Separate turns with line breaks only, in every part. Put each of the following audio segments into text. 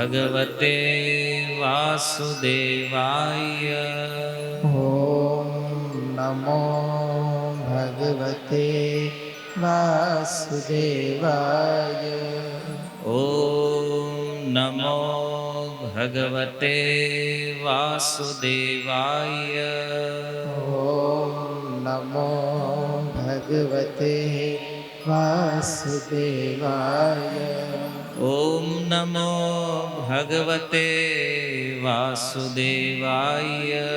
ભગવતે વાસુદેવાય.
ઓમ નમો ભગવતે વાસુદેવાય.
ઓમ નમો ભગવતે વાસુદેવાય.
ઓમ નમો ભગવતે વાસુદેવાય.
ઓમ નમો ભગવતે વાસુદેવાય.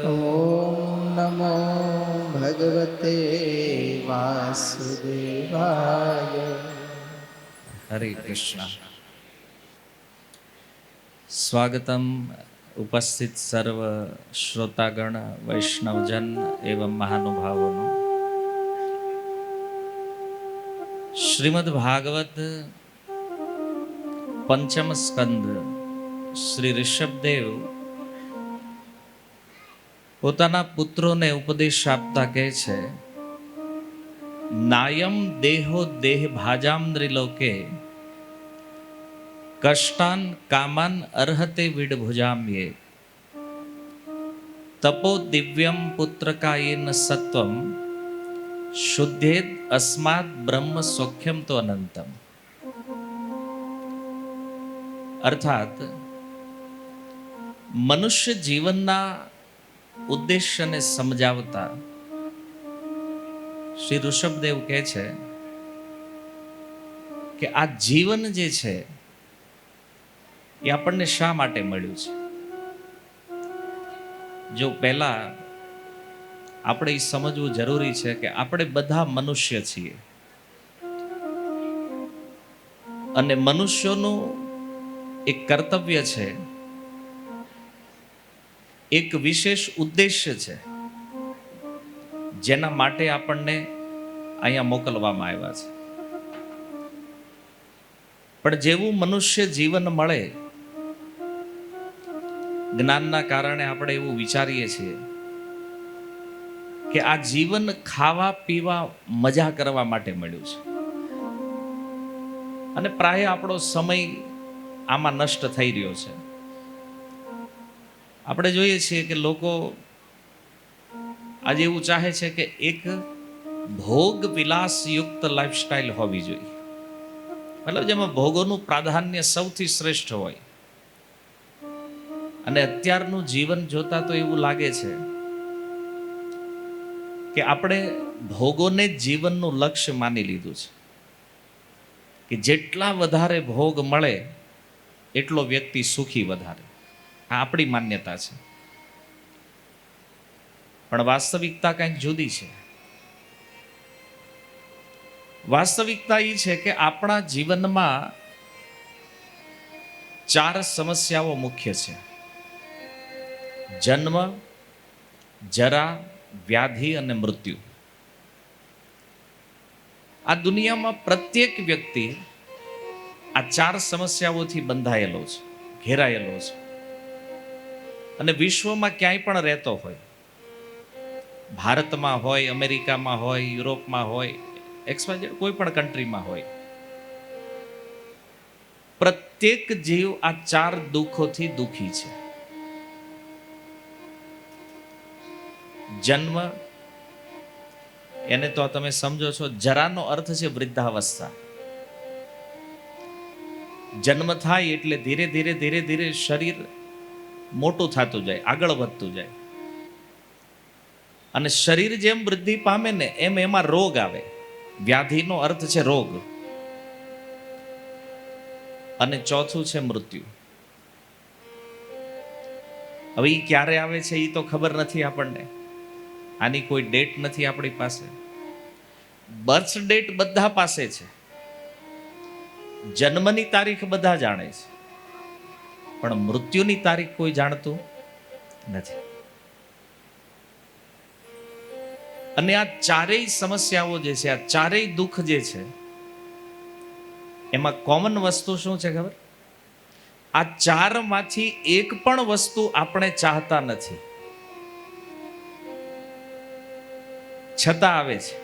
ઓમ નમો ભગવતે વાસુદેવાય.
હરે કૃષ્ણ. સ્વાગતમ ઉપસ્થિત સર્વ શ્રોતાગણ, વૈષ્ણવજન એવં મહાનુભાવોનું. શ્રીમદ ભાગવત પંચમ સ્કંદ શ્રી ઋષભદેવ પોતાના પુત્રોને ઉપદેશ આપતા કહે છે, નાયમ દેહો દેહ ભાજામ ત્રિલોકે કષ્ટાન કામાન અર્હતે વિડભુજામ્યે તપો દિવ્યમ પુત્રકાયેન સત્વમ શુદ્ધેદ અસ્માદ બ્રહ્મ સૌખ્યમ તો અનંતમ. અર્થાત મનુષ્ય જીવનના ઉદ્દેશ્યને સમજાવતા શ્રી ઋષભદેવ કહે છે કે આ જીવન જે છે એ આપણને શા માટે મળ્યું છે. જો પહેલા આપણે એ સમજવું જરૂરી છે કે આપણે બધા મનુષ્ય છીએ અને મનુષ્યોનું એક કર્તવ્ય છે, એક વિશેષ ઉદ્દેશ્ય છે જેના માટે આપણને અહીંયા મોકલવામાં આવ્યા છે. પણ જેવું મનુષ્ય જીવન મળે, જ્ઞાનના કારણે આપણે એવું વિચારીએ છીએ કે આ જીવન ખાવા પીવા મજા કરવા માટે મળ્યું છે અને પ્રાય આપણો સમય આમાં નષ્ટ થઈ રહ્યો છે. આપણે જોઈએ છીએ કે લોકો આજે એવું ચાહે છે કે એક ભોગ વિલાસયુક્ત લાઈફસ્ટાઈલ હોવી જોઈએ, મતલબ જેમાં ભોગોનું પ્રાધાન્ય સૌથી શ્રેષ્ઠ હોય. અને અત્યારનું જીવન જોતા તો એવું લાગે છે કે આપણે ભોગોને જ જીવનનું લક્ષ્ય માની લીધું છે કે જેટલા વધારે ભોગ મળે એટલો વ્યક્તિ સુખી વધારે. આ આપણી માન્યતા છે, પણ વાસ્તવિકતા કંઈક જુદી છે. વાસ્તવિકતા એ છે કે આપણા જીવનમાં 4 સમસ્યાઓ મુખ્ય છે: જન્મ, જરા, વ્યાધિ અને મૃત્યુ. આ દુનિયામાં પ્રત્યેક વ્યક્તિ આ 4 સમસ્યાઓથી બંધાયેલો છે, ઘેરાયેલો છે. અને વિશ્વમાં ક્યાંય પણ રહેતો હોય, ભારતમાં હોય, અમેરિકામાં હોય, યુરોપમાં હોય, XYZ કોઈ પણ કન્ટ્રીમાં હોય, પ્રત્યેક જીવ આ 4 દુઃખોથી દુઃખી છે. જન્મ, એને તો તમે સમજો છો, જરાનો અર્થ છે વૃદ્ધાવસ્થા. જન્મ થાય એટલે ધીરે ધીરે ધીરે ધીરે શરીર મોટું થતું જાય, આગળ વધતું જાય, અને શરીર જેમ વૃદ્ધિ પામે ને એમ એમાં રોગ આવે. વ્યાધિનો અર્થ છે રોગ. અને ચોથું છે મૃત્યુ. હવે એ ક્યારે આવે છે એ તો ખબર નથી આપણને, આની કોઈ ડેટ નથી આપણી પાસે. બર્થ ડેટ બધા પાસે છે, જન્મની તારીખ બધા જાણે છે, પણ મૃત્યુની તારીખ કોઈ જાણતું નથી. અને આ 4 સમસ્યાઓ જે છે, આ 4 દુઃખ જે છે, એમાં કોમન વસ્તુ શું છે ખબર? આ 4 માંથી એક પણ વસ્તુ આપણે ચાહતા નથી, છતાં આવે છે.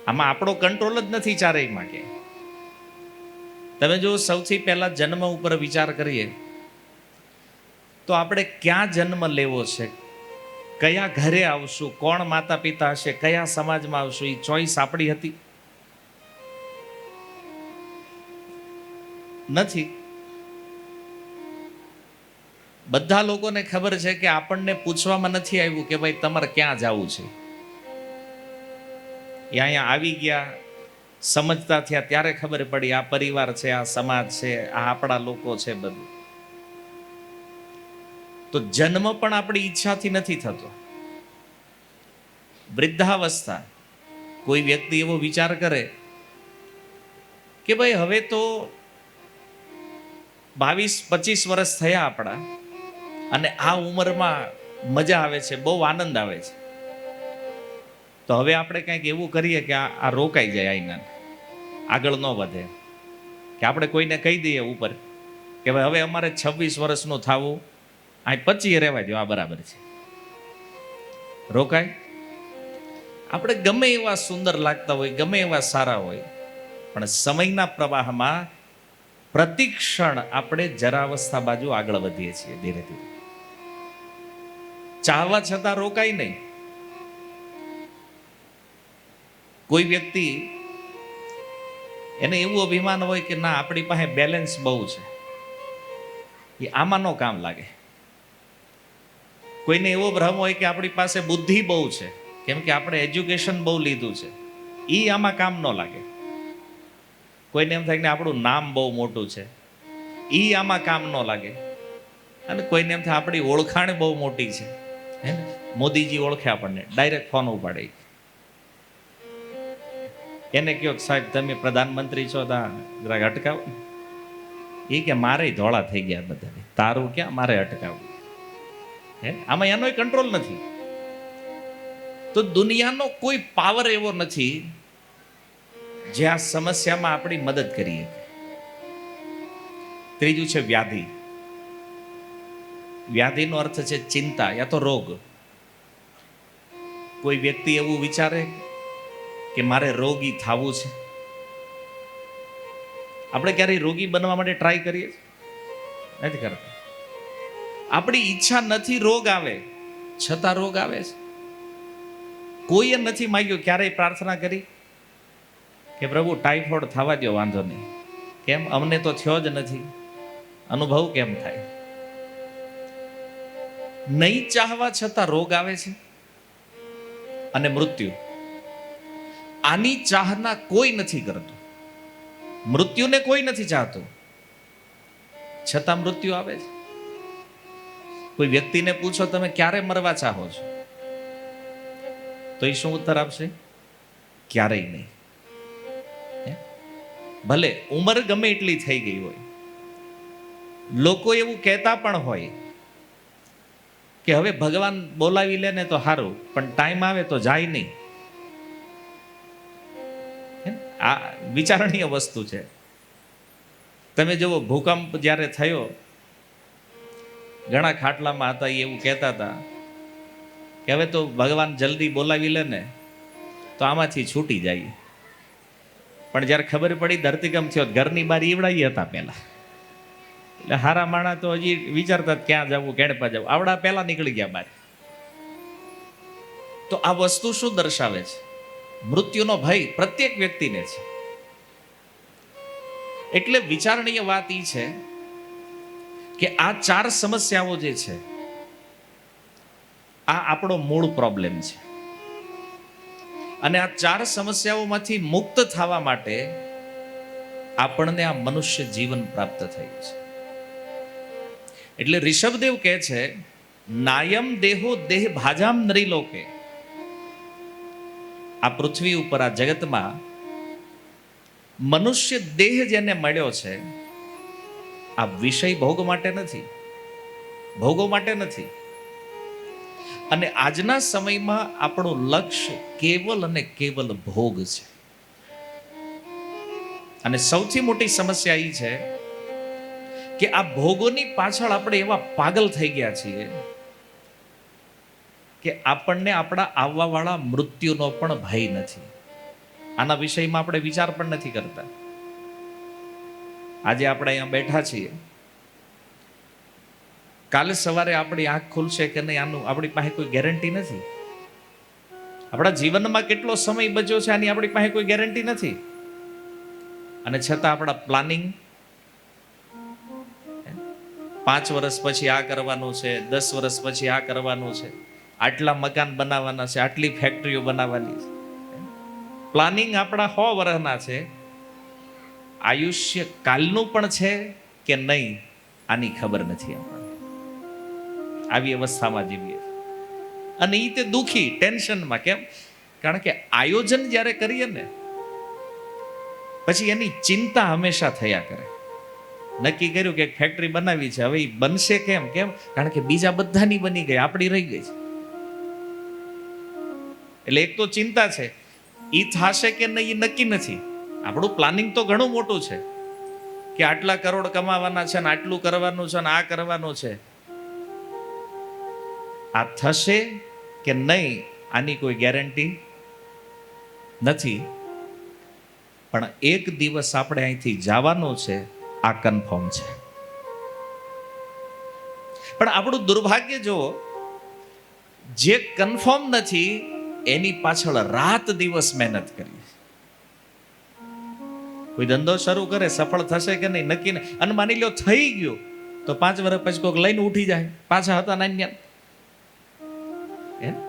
આમાં આપણો કંટ્રોલ જ નથી 4માં કે તમે જો સૌથી પહેલા જન્મ ઉપર વિચાર કરીએ તો આપણે ક્યાં જન્મ લેવો છે, કયા ઘરે આવશું, કોણ માતા પિતા હશે, કયા સમાજમાં આવશું, એ ચોઈસ આપણી હતી? નથી. બધા લોકોને ખબર છે કે આપણને પૂછવામાં નથી આવ્યું કે ભાઈ તમારે ક્યાં જવું છે. એ અહીંયા આવી ગયા, સમજતા થયા ત્યારે ખબર પડી આ પરિવાર છે, આ સમાજ છે, આ આપણા લોકો છે બધું. તો જન્મ પણ આપણી ઈચ્છાથી નથી થતો. વૃદ્ધાવસ્થા, કોઈ વ્યક્તિ એવો વિચાર કરે કે ભાઈ હવે તો 22-25 વર્ષ થયા આપણા, અને આ ઉંમરમાં મજા આવે છે, બહુ આનંદ આવે છે, તો હવે આપણે કંઈક એવું કરીએ કે આ રોકાઈ જાય, આઈના આગળ ન વધે. કે આપણે કોઈને કહી દઈએ ઉપર કે ભાઈ હવે અમારે 26 વર્ષનું થવું, આ 25 રહેવા દો, આ બરાબર છે, રોકાય. આપણે ગમે એવા સુંદર લાગતા હોય, ગમે એવા સારા હોય, પણ સમયના પ્રવાહમાં પ્રતિક્ષણ આપણે જરાવસ્થા બાજુ આગળ વધીએ છીએ ધીરે ધીરે. ચાહવા છતાં રોકાય નહીં. કોઈ વ્યક્તિ એને એવું અભિમાન હોય કે ના આપણી પાસે બેલેન્સ બહુ છે, એ આમાં નો કામ લાગે. કોઈને એવો ભ્રમ હોય કે આપણી પાસે બુદ્ધિ બહુ છે, કેમ કે આપણે એજ્યુકેશન બહુ લીધું છે, એ આમાં કામ ન લાગે. કોઈને એમ થાય કે આપણું નામ બહુ મોટું છે, એ આમાં કામ ન લાગે. અને કોઈને એમ થાય આપણી ઓળખાણ બહુ મોટી છે, હે ને, મોદીજી ઓળખે આપણને, ડાયરેક્ટ ફોન ઉપાડે. એને કહો સાહેબ તમે પ્રધાનમંત્રી છો, જરાક અટકાવો. એ કે મારે ધોળા થઈ ગયા બધા, તારું ક્યાં મારે અટકાવવું? હે, આમાં એનો કંટ્રોલ નથી. તો દુનિયાનો કોઈ પાવર એવો નથી જે આ સમસ્યામાં આપણી મદદ કરીએ. ત્રીજું છે વ્યાધિ. વ્યાધિનો અર્થ છે ચિંતા યા તો રોગ. કોઈ વ્યક્તિ એવું વિચારે કે મારે રોગી થવું છે. આપણે ક્યારેય રોગી બનવા માટે ટ્રાય કરીએ? નથી કરતા. આપણી ઈચ્છા નથી રોગ આવે, છતાં રોગ આવે છે. કોઈએ નથી માંગ્યું, ક્યારેય પ્રાર્થના કરી કે પ્રભુ ટાઇફોઇડ થવા દો, વાંધો નહીં. કેમ? અમને તો થયો જ નથી. અનુભવ કેમ થાય? નહીં ચાહવા છતાં રોગ આવે છે અને મૃત્યુ. આની ચાહના કોઈ નથી કરતું, મૃત્યુને કોઈ નથી ચાહતું, છતાં મૃત્યુ આવે છે. કોઈ વ્યક્તિને પૂછો તમે ક્યારે મરવા ચાહો છો, તો એ શું ઉત્તર આપશે? ક્યારેય નહીં. ભલે ઉંમર ગમે એટલી થઈ ગઈ હોય, લોકો એવું કહેતા પણ હોય કે હવે ભગવાન બોલાવી લે ને તો સારું, પણ ટાઈમ આવે તો જાય નહીં. આ વિચારણીય વસ્તુ છે. તમે જુઓ, ભૂકંપ જ્યારે થયો, ઘણા ખાટલામાં હતા, એવું કહેતા હતા કે હવે તો ભગવાન જલ્દી બોલાવી લે ને તો આમાંથી છૂટી જાય. પણ જ્યારે ખબર પડી ધરતીકંપ થયો, ઘરની બહાર ઈવડાઈ હતા પહેલા, એટલે હારા માણા તો હજી વિચારતા ક્યાં જવું, કેણપા જવું, આવડા પહેલા નીકળી ગયા બહાર. તો આ વસ્તુ શું દર્શાવે છે? મૃત્યુનો ભય પ્રત્યેક વ્યક્તિને છે. એટલે વિચારણીય વાત એ છે કે આ 4 સમસ્યાઓ જે છે, આ આપણો મૂળ પ્રોબ્લેમ છે. અને આ 4 સમસ્યાઓમાંથી મુક્ત થવા માટે આપણને આ મનુષ્ય જીવન પ્રાપ્ત થયું છે. એટલે ઋષભદેવ કહે છે, નાયમ દેહો દેહ ભાજામ નરી લોકે. આ પૃથ્વી ઉપર, આ જગતમાં મનુષ્ય દેહ જેને મળ્યો છે, આ વિષય ભોગ માટે નથી, ભોગો માટે નથી. અને આજના સમયમાં આપણું લક્ષ્ય કેવલ અને કેવલ ભોગ છે. અને સૌથી મોટી સમસ્યા એ છે કે આ ભોગોની પાછળ આપણે એવા પાગલ થઈ ગયા છીએ કે આપણને આપણા આવવાવાળા મૃત્યુનો પણ ભય નથી. આના વિષયમાં આપણે વિચાર પણ નથી કરતા. આજે આપણે અહીંયા બેઠા છીએ, કાલે સવારે આપણી આંખ ખુલશે કે નહીં આનું આપણી પાસે કોઈ ગેરંટી નથી. આપણા જીવનમાં કેટલો સમય બચ્યો છે આની આપણી પાસે કોઈ ગેરંટી નથી. અને છતાં આપણા પ્લાનિંગ 5 વર્ષ પછી આ કરવાનું છે, 10 વર્ષ પછી આ કરવાનું છે, આટલા મકાન બનાવવાના છે, આટલી ફેક્ટરીઓ બનાવવાની છે. પ્લાનિંગ આપણા 100 વર્ષના છે. આયુષ્ય કાલનું પણ છે કે નહીં આની ખબર નથી આપણને. આવી અવસ્થામાં જીવીએ અને એ તે દુખી ટેન્શનમાં. કેમ? કારણ કે આયોજન જ્યારે કરીએ ને પછી એની ચિંતા હંમેશા થયા કરે. નક્કી કર્યું કે એક ફેક્ટરી બનાવી છે, હવે એ બનશે કેમ? કારણ કે બીજા બધાની બની ગઈ, આપણી રહી ગઈ છે. એટલે એક તો ચિંતા છે, એ થશે કે નહીં એ નક્કી નથી. આપણું પ્લાનિંગ તો ઘણું મોટું છે કે આટલા કરોડ કમાવાના છે ને આટલું કરવાનું છે ને આ કરવાનું છે. આ થશે કે નહીં આની કોઈ ગેરંટી નથી. પણ એક દિવસ આપણે અહીંથી જવાનું છે, આ કન્ફર્મ છે. પણ આપણું દુર્ભાગ્ય જો જે કન્ફર્મ નથી એની પાછળ રાત દિવસ મહેનત કરી. કોઈ ધંધો શરૂ કરે, સફળ થશે કે નહીં નક્કી નહીં. અને માની લો થઈ ગયો તો 5 વર્ષ પછી કોઈક લઈને ઉઠી જાય, પાછા હતા નાન્યા.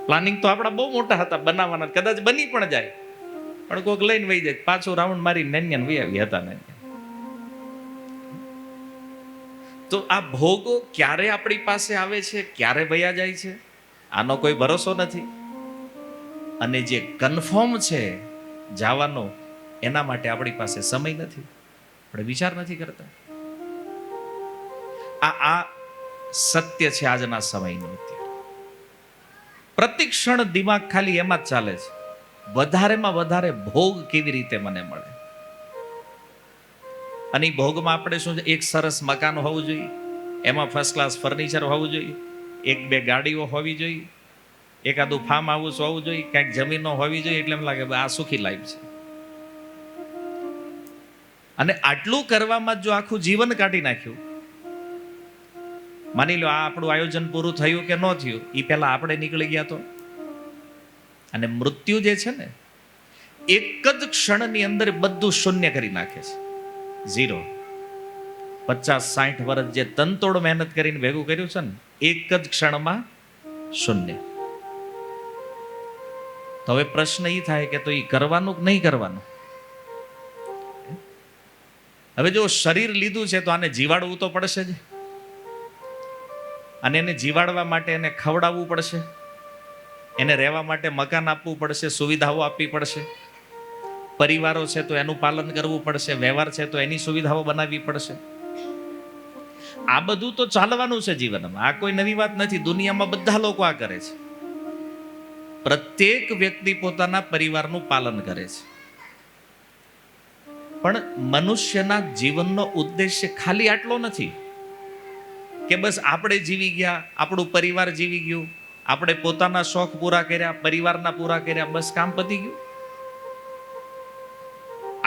પ્લાનિંગ તો આપણા બહુ મોટા હતા બનાવવાના, કદાચ બની પણ જાય, પણ કોઈક લઈને વહી જાય, પાછું રાઉન્ડ મારી નાન્યા વહી આવી હતા નાન્યા. તો આ ભોગો ક્યારે આપણી પાસે આવે છે, ક્યારે વયા જાય છે, આનો કોઈ ભરોસો નથી. અને જે કન્ફર્મ છે જવાનો, એના માટે આપણી પાસે સમય નથી, આપણે વિચાર નથી કરતા. આ સત્ય છે આજના સમયનું. પ્રતિક્ષણ દિમાગ ખાલી એમાં જ ચાલે છે, વધારેમાં વધારે ભોગ કેવી રીતે મને મળે. અને એ ભોગમાં આપણે શું છે, એક સરસ મકાન હોવું જોઈએ, એમાં ફર્સ્ટ ક્લાસ ફર્નિચર હોવું જોઈએ, 1-2 ગાડીઓ હોવી જોઈએ, એકાદું ફાર્મ હાઉસ હોવું જોઈએ, ક્યાંક જમીનો હોવી જોઈએ. એટલે એમ લાગે આ સુખી લાઈફ છે. અને આટલું કરવામાં જો આખું જીવન કાઢી નાખ્યું, માની લો આ આપણું આયોજન પૂરું થયું કે ન થયું, એ પહેલા આપણે નીકળી ગયા તો. અને મૃત્યુ જે છે ને, એક જ ક્ષણની અંદર બધું શૂન્ય કરી નાખે છે, 0. 50-60 વર્ષ જે તનતોડ મહેનત કરીને ભેગું કર્યું છે ને, એક જ ક્ષણમાં શૂન્ય. તો હવે પ્રશ્ન એ થાય કે તો એ કરવાનું કે નહીં કરવાનું? હવે જો શરીર લીધું છે તો આને જીવાડવું તો પડશે જ. અને એને જીવાડવા માટે એને ખવડાવવું પડશે, એને રહેવા માટે મકાન આપવું પડશે, સુવિધાઓ આપવી પડશે. પરિવારો છે તો એનું પાલન કરવું પડશે, વ્યવહાર છે તો એની સુવિધાઓ બનાવવી પડશે. આ બધું તો ચાલવાનું છે જીવનમાં. આ કોઈ નવી વાત નથી. દુનિયામાં બધા લોકો આ કરે છે. પ્રત્યેક વ્યક્તિ પોતાના પરિવારનું પાલન કરે છે. પણ મનુષ્યના જીવનનો ઉદ્દેશ્ય ખાલી આટલો નથી કે બસ આપણે જીવી ગયા, આપણું પરિવાર જીવી ગયું, આપણે પોતાના શોખ પૂરા કર્યા, પરિવારના પૂરા કર્યા, બસ કામ પતી ગયું.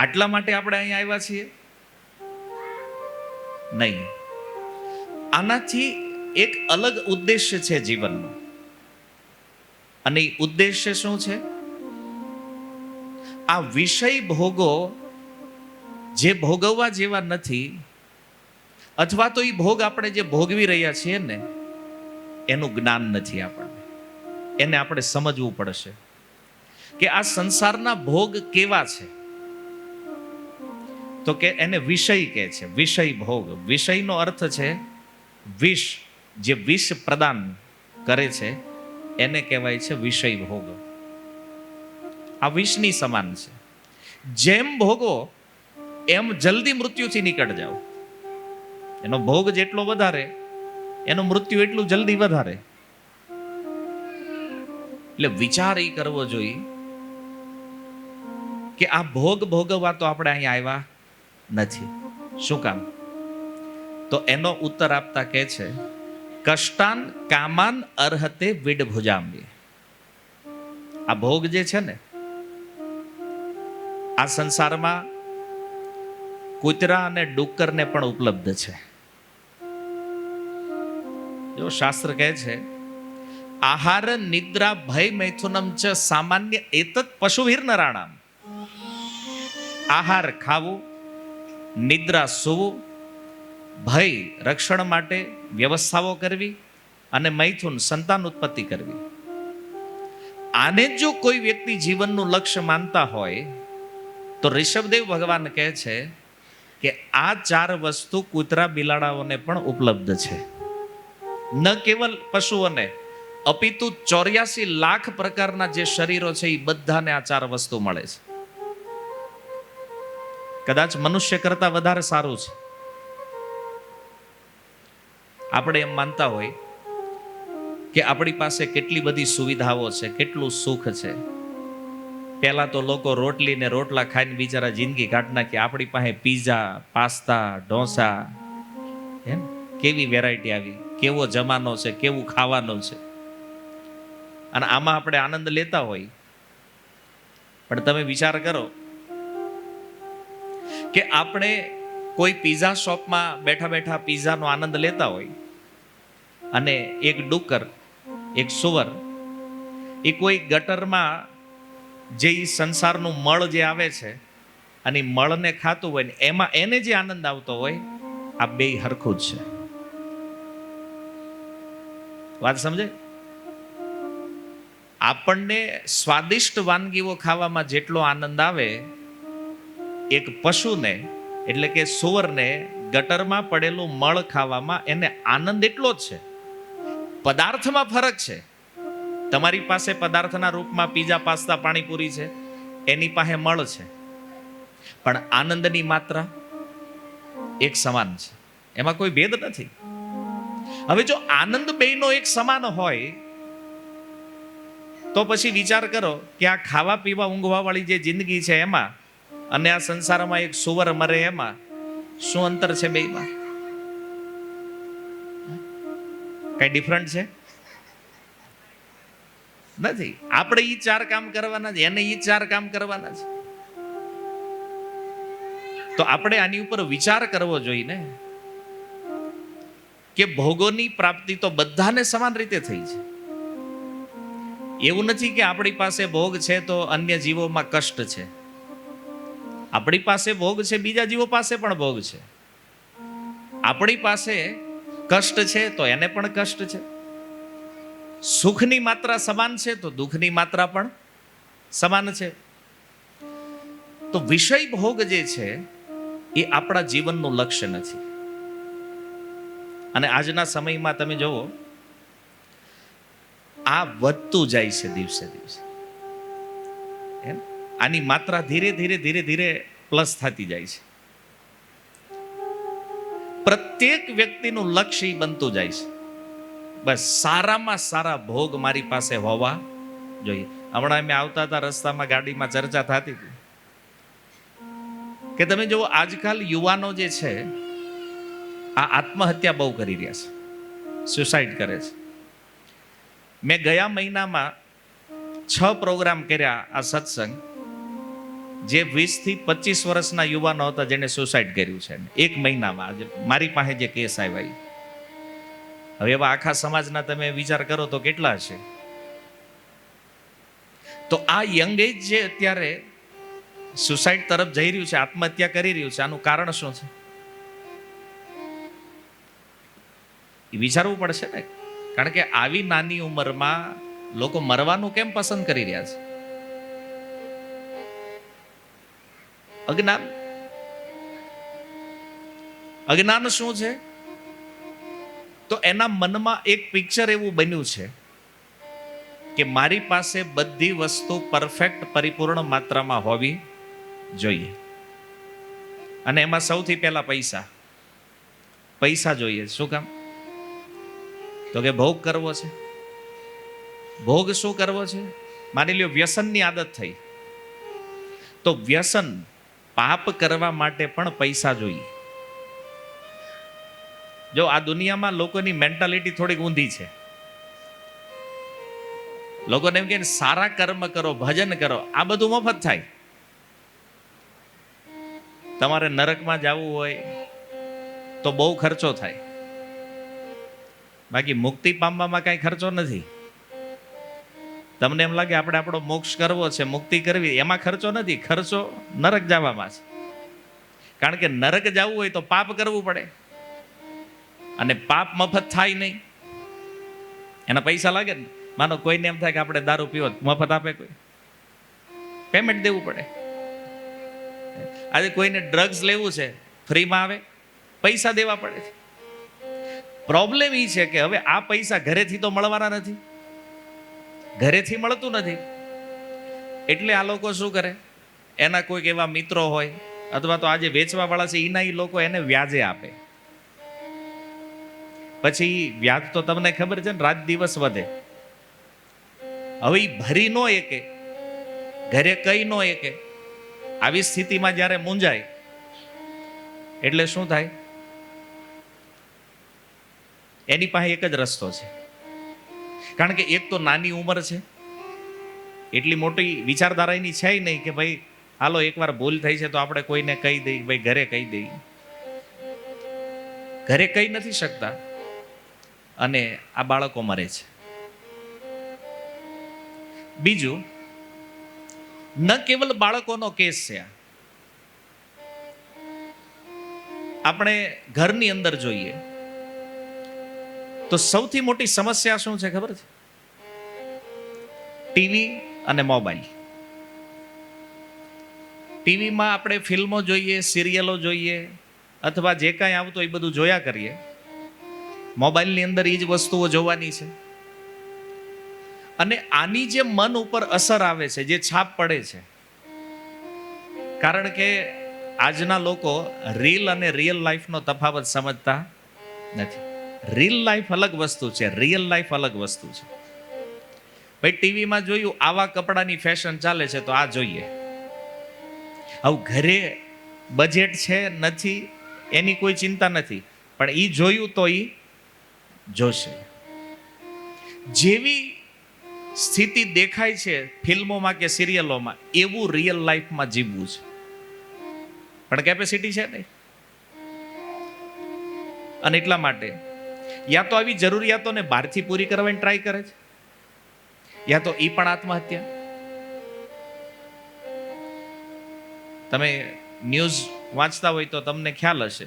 આટલા માટે આપણે અહીંયા આવ્યા છીએ? નહીં. આનાથી એક અલગ ઉદ્દેશ્ય છે જીવનનો. અને એ ઉદ્દેશ્ય શું છે? આ વિષય ભોગો જે ભોગવવા જેવા નથી, અથવા તો એ ભોગ આપણે જે ભોગવી રહ્યા છીએ ને એનું જ્ઞાન નથી આપણને. એને આપણે સમજવું પડશે કે આ સંસારના ભોગ કેવા છે. તો કે એને વિષય કહે છે, વિષય ભોગ. વિષયનો અર્થ છે વિષ. જે વિષ પ્રદાન કરે છે એને કહેવાય છે વિષય ભોગ. આ વિષની સમાન છે. જેમ ભોગો એમ જલ્દી મૃત્યુથી નીકળ જાઓ. એનો ભોગ જેટલો વધારે એનું મૃત્યુ એટલું જલ્દી વધારે. એટલે વિચાર એ કરવો જોઈએ કે આ ભોગ ભોગવવા તો આપણે અહીંયા આવ્યા નથી. શું કામ? તો એનો ઉત્તર આપતા કહે છે, કષ્ટાન કામાન અર્હતે વિડભુજામ્બી. આ ભોગ જે છે ને, આ સંસારમાં કૂતરા અને ડુક્કરને પણ ઉપલબ્ધ છે. જો શાસ્ત્ર કહે છે, આહાર નિદ્રા ભય મૈથુનમ ચ સામાન્ય એતત પશુવીર નરાણામ. આહાર ખાવું, નિદ્રા સૂવું, ભય રક્ષણ માટે વ્યવસ્થાઓ કરવી અને મૈથુન સંતાન ઉત્પત્તિ કરવી. આને જો કોઈ વ્યક્તિ જીવનનું લક્ષ્ય માનતા હોય તો ઋષભદેવ ભગવાન કહે છે કે આ 4 વસ્તુ કૂતરા બિલાડાઓને પણ ઉપલબ્ધ છે. ન કેવલ પશુઓને, અપિતુ 84 લાખ પ્રકારના જે શરીરો છે એ બધાને આ 4 વસ્તુ મળે છે. કદાચ મનુષ્ય કરતા વધારે સારું છે. આપણે એમ માનતા હોય કે આપણી પાસે કેટલી બધી સુવિધાઓ છે, કેટલું સુખ છે. પહેલા તો લોકો રોટલી ને રોટલા ખાઈને બિચારા જિંદગી કાઢ નાખી. આપણી પાસે પીઝા, પાસ્તા, ઢોસા, એમ કેવી વેરાયટી આવી, કેવો જમાનો છે, કેવું ખાવાનું છે, અને આમાં આપણે આનંદ લેતા હોય. પણ તમે વિચાર કરો કે આપણે કોઈ પીઝા શોપમાં બેઠા બેઠા પીઝાનો આનંદ લેતા હોય અને એક ડુક્કર, એક સુવર, એ કોઈ ગટરમાં જે સંસારનું મળ જે આવે છે અને મળને ખાતું હોય ને એમાં એને જે આનંદ આવતો હોય, આ બે હરખું જ છે. વાત સમજે? આપણને સ્વાદિષ્ટ વાનગીઓ ખાવામાં જેટલો આનંદ આવે, એક પશુને એટલે કે સુવરને ગટરમાં પડેલું મળ ખાવામાં એને આનંદ એટલો જ છે. પદાર્થમાં ફરક છે. તમારી પાસે પદાર્થના રૂપમાં પીઝા, પાસ્તા, પાણીપુરી છે, એની પાસે મળ છે, પણ આનંદની માત્રા એક સમાન છે. એમાં કોઈ ભેદ નથી. હવે જો આનંદ બેયનો એક સમાન હોય તો પછી વિચાર કરો કે આ ખાવા પીવા ઊંઘવા વાળી જે જિંદગી છે એમાં અને આ સંસારમાં એક સુવર મરે એમાં શું અંતર છે બેયમાં? કઈ ડિફરન્ટ છે? નથી. આપણે ઈ 4 કામ કરવાના છે, એને ઈ 4 કામ કરવાના છે. તો આપણે આની ઉપર વિચાર કરવો જોઈએ ને કે ભોગોની પ્રાપ્તિ તો બધાને સમાન રીતે થઈ છે. એવું નથી કે આપણી પાસે ભોગ છે તો અન્ય જીવોમાં કષ્ટ છે. આપણી પાસે ભોગ છે, બીજા જીવો પાસે પણ ભોગ છે. આપણી પાસે કષ્ટ છે તો એને પણ કષ્ટ છે. સુખની માત્રા સમાન છે તો દુઃખની માત્રા પણ સમાન છે. તો વિષય ભોગ જે છે એ આપણા જીવનનું લક્ષ્ય નથી. અને આજના સમયમાં તમે જુઓ, આ વધતું જાય છે દિવસે દિવસે. આની માત્રા ધીરે ધીરે ધીરે ધીરે પ્લસ થતી જાય છે. પ્રત્યેક વ્યક્તિનું લક્ષ્ય બનતું જાય છે, બસ સારામાં સારા ભોગ મારી પાસે હોવા જોઈએ. હમણાં અમે આવતા હતા રસ્તામાં ગાડીમાં ચર્ચા થતી હતી કે તમે જુઓ આજકાલ યુવાનો જે છે આ આત્મહત્યા બહુ કરી રહ્યા છે, સુસાઇડ કરે છે. મેં ગયા મહિનામાં 6 પ્રોગ્રામ કર્યા આ સત્સંગ, જે 20 થી 25 વર્ષના યુવાનો હતા જેને સુસાઇડ કર્યું છે એક મહિનામાં. મારી પાસે જે કેસ આવ્યા, હવે એવા આખા સમાજના તમે વિચાર કરો તો કેટલા હશે. તો આ યંગ એજ જે અત્યારે સુસાઇડ તરફ જઈ રહ્યું છે, આત્મહત્યા કરી રહ્યું છે, આનું કારણ શું છે એ વિચારવું પડશે ને. કારણ કે આવી નાની ઉંમરમાં લોકો મરવાનું કેમ પસંદ કરી રહ્યા છે? અજ્ઞાન. અજ્ઞાન શું છે? તો એના મનમાં એક પિક્ચર એવું બન્યું છે કે મારી પાસે બધી વસ્તુ પરફેક્ટ, પરિપૂર્ણ માત્રામાં હોવી જોઈએ. અને એમાં સૌથી પહેલા પૈસા. પૈસા જોઈએ. શું કામ? તો કે ભોગ કરવો છે. ભોગ શું કરવો છે? માની લ્યો વ્યસનની આદત થઈ, તો વ્યસન, પાપ કરવા માટે પણ પૈસા જોઈએ. જો આ દુનિયામાં લોકોની મેન્ટાલિટી થોડીક ઊંધી છે. લોકોને એમ કે સારા કર્મ કરો, ભજન કરો, આ બધું મફત થાય. તમારે નરકમાં જવું હોય તો બહુ ખર્ચો થાય, બાકી મુક્તિ પામવામાં કાંઈ ખર્ચો નથી. તમને એમ લાગે આપણે આપણો મોક્ષ કરવો છે, મુક્તિ કરવી, એમાં ખર્ચો નથી. ખર્ચો નરક જવામાં છે. કારણ કે નરક જવું હોય તો પાપ કરવું પડે, અને પાપ મફત થાય નહીં. એના પૈસા લાગે ને. માનો કોઈને એમ થાય કે આપણે દારૂ પીવો, મફત આપે કોઈ? પેમેન્ટ દેવું પડે. આજે કોઈને ડ્રગ્સ લેવું છે, ફ્રીમાં આવે? પૈસા દેવા પડે છે. પ્રોબ્લેમ એ છે કે હવે આ પૈસા ઘરેથી તો મળવાના નથી, ઘરેથી મળતું નથી. એટલે આ લોકો શું કરે, એના કોઈક એવા મિત્રો હોય અથવા તો આજે વેચવા વાળા છે એના એ લોકો એને વ્યાજે આપે. પછી વ્યાજ તો તમને ખબર છે ને, રાત દિવસ વધે. હવે ઈ ભરી નો એકે, ઘરે કઈ નો એકે. આવી સ્થિતિમાં જ્યારે મૂંઝાય એટલે શું થાય, એની પાસે એક જ રસ્તો છે. કારણ કે એક તો નાની ઉંમર છે, એટલી મોટી વિચારધારા એની છે નહીં કે ભાઈ હાલો એકવાર ભૂલ થઈ છે તો આપણે કોઈને કહી દઈએ, ભાઈ ઘરે કહી દઈએ. ઘરે કહી નથી શકતા અને આ બાળકો મરે છે. બીજું, ન કેવલ બાળકોનો કેસ છે, આપણે ઘરની અંદર જોઈએ તો સૌથી મોટી સમસ્યા શું છે ખબર છે? ટીવી અને મોબાઈલ. ટીવીમાં આપણે ફિલ્મો જોઈએ, સિરિયલો જોઈએ, અથવા જે કાંઈ આવતું એ બધું જોયા કરીએ. મોબાઈલની અંદર એ જ વસ્તુઓ જોવાની છે. અને આની જે મન ઉપર અસર આવે છે, જે છાપ પડે છે, કારણ કે આજના લોકો રીલ અને રિયલ લાઈફનો તફાવત સમજતા નથી. રીલ લાઈફ અલગ વસ્તુ છે, રિયલ લાઈફ અલગ વસ્તુ છે. ભાઈ ટીવીમાં જોયું આવા કપડાની ફેશન ચાલે છે તો આ જોઈએ. હવે ઘરે બજેટ છે નથી એની કોઈ ચિંતા નથી, પણ એ જોયું તો એ જોશે. જેવી સ્થિતિ દેખાય છે ફિલ્મોમાં કે સિરિયલોમાં, એવું રિયલ લાઈફમાં જીવવું છે, પણ કેપેસિટી છે નહીં. અને એટલા માટે યા તો આવી જરૂરિયાતોને બહારથી પૂરી કરવાની ટ્રાય કરે છે, યા તો એ પણ આત્મહત્યા. તમે ન્યૂઝ વાંચતા હોય તો તમને ખ્યાલ હશે.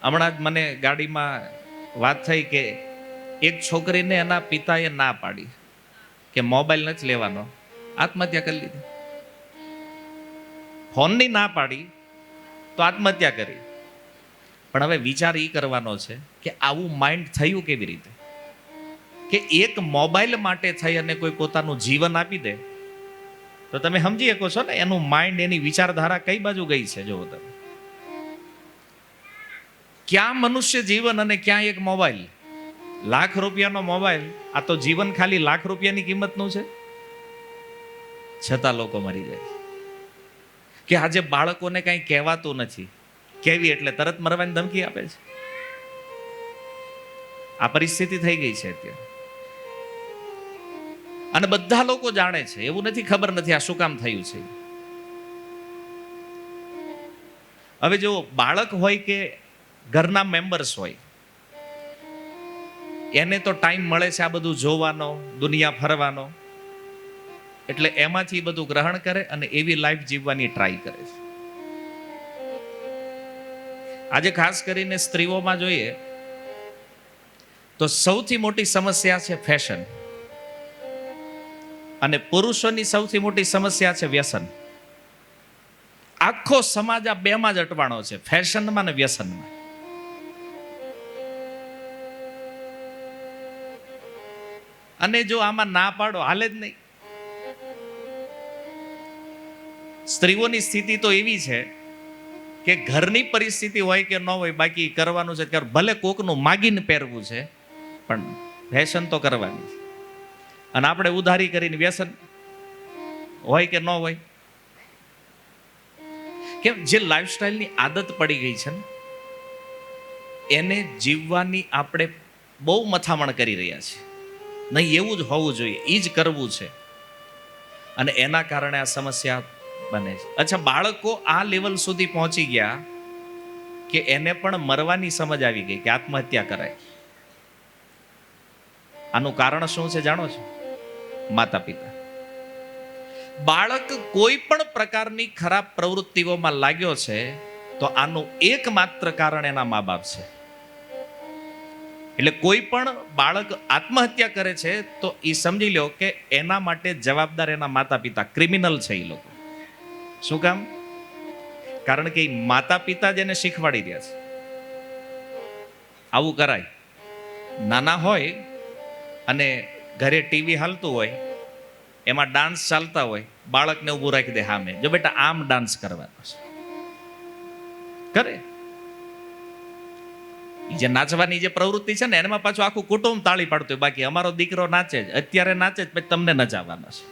હમણાં જ મને ગાડીમાં વાત થઈ કે એક છોકરીને એના પિતાએ ના પાડી કે મોબાઈલ નથી લેવાનો, આત્મહત્યા કરી લીધી. ફોનની ના પાડી તો આત્મહત્યા કરી. પણ હવે વિચાર એ કરવાનો છે કે આવું માઇન્ડ થયું કેવી રીતે, કે એક મોબાઈલ માટે થઈ અને કોઈ પોતાનું જીવન આપી દે. તો તમે સમજી શકો છો ને એનું માઇન્ડ, એની વિચારધારા કઈ બાજુ ગઈ છે. જોવો તમે, ક્યાં મનુષ્ય જીવન અને ક્યાં એક મોબાઈલ. લાખ રૂપિયાનો મોબાઈલ, આ તો જીવન ખાલી લાખ રૂપિયાની કિંમતનું છે, છતાં લોકો મરી જાય. કે આજે બાળકોને કઈ કહેવાતું નથી, કેવી એટલે તરત મરવાની ધમકી આપે છે. આ પરિસ્થિતિ થઈ ગઈ છે અત્યારે. અને બધા લોકો જાણે છે, એવું નથી ખબર નથી આ શું કામ થયું છે. હવે જો બાળક હોય કે ઘરના મેમ્બર્સ હોય, એને તો ટાઈમ મળે છે આ બધું જોવાનો, દુનિયા ફરવાનો, એટલે એમાંથી બધું ગ્રહણ કરે અને એવી લાઈફ જીવવાની ટ્રાય કરે છે. આજે ખાસ કરીને સ્ત્રીઓમાં જોઈએ તો સૌથી મોટી સમસ્યા છે ફેશન, અને પુરુષોની સૌથી મોટી સમસ્યા છે વ્યસન. આખો સમાજ આ બેમાં જ અટવાણો છે, ફેશનમાં ને વ્યસનમાં. અને જો આમાં ના પાડો હાલે જ નહીં. સ્ત્રીઓની સ્થિતિ તો એવી છે કે ઘરની પરિસ્થિતિ હોય કે ન હોય, બાકી કરવાનું છે. ભલે કોકનું માગીને પહેરવું છે, પણ ફેશન તો કરવાની છે. અને આપણે ઉધારી કરીને વ્યસન હોય કે ન હોય. કેમ? જે લાઈફસ્ટાઈલની આદત પડી ગઈ છે ને, એને જીવવાની આપણે બહુ મથામણ કરી રહ્યા છીએ. નહીં, એવું જ હોવું જોઈએ, એ જ કરવું છે. અને એના કારણે આ સમસ્યા બને છે. અચ્છા, બાળકો આ લેવલ સુધી પહોંચી ગયા કે એને પણ મરવાની સમજ આવી ગઈ કે આત્મહત્યા કરાય. આનું કારણ શું છે જાણો છો? માતા પિતા. બાળક કોઈ પણ પ્રકારની ખરાબ પ્રવૃત્તિઓમાં લાગ્યો છે તો આનું એકમાત્ર કારણ એના મા બાપ છે. એટલે કોઈ પણ બાળક આત્મહત્યા કરે છે તો એ સમજી લો કે એના માટે જવાબદાર એના માતા પિતા, ક્રિમિનલ છે એ લોકો. શું કામ? કારણ કે માતા પિતા જ એને શીખવાડી રહ્યા છે આવું કરાય. નાના હોય અને ઘરે ટીવી હાલતું હોય, એમાં ડાન્સ ચાલતા હોય, બાળકને ઊભું રાખી દે સામે, જો બેટા આમ ડાન્સ કરવાનો છે, કરે. જે નાચવાની જે પ્રવૃત્તિ છે ને એમાં પાછું આખું કુટુંબ તાળી પાડતું હોય, બાકી અમારો દીકરો નાચે જ, અત્યારે નાચે જ, પછી તમને નચાવવાનો છે.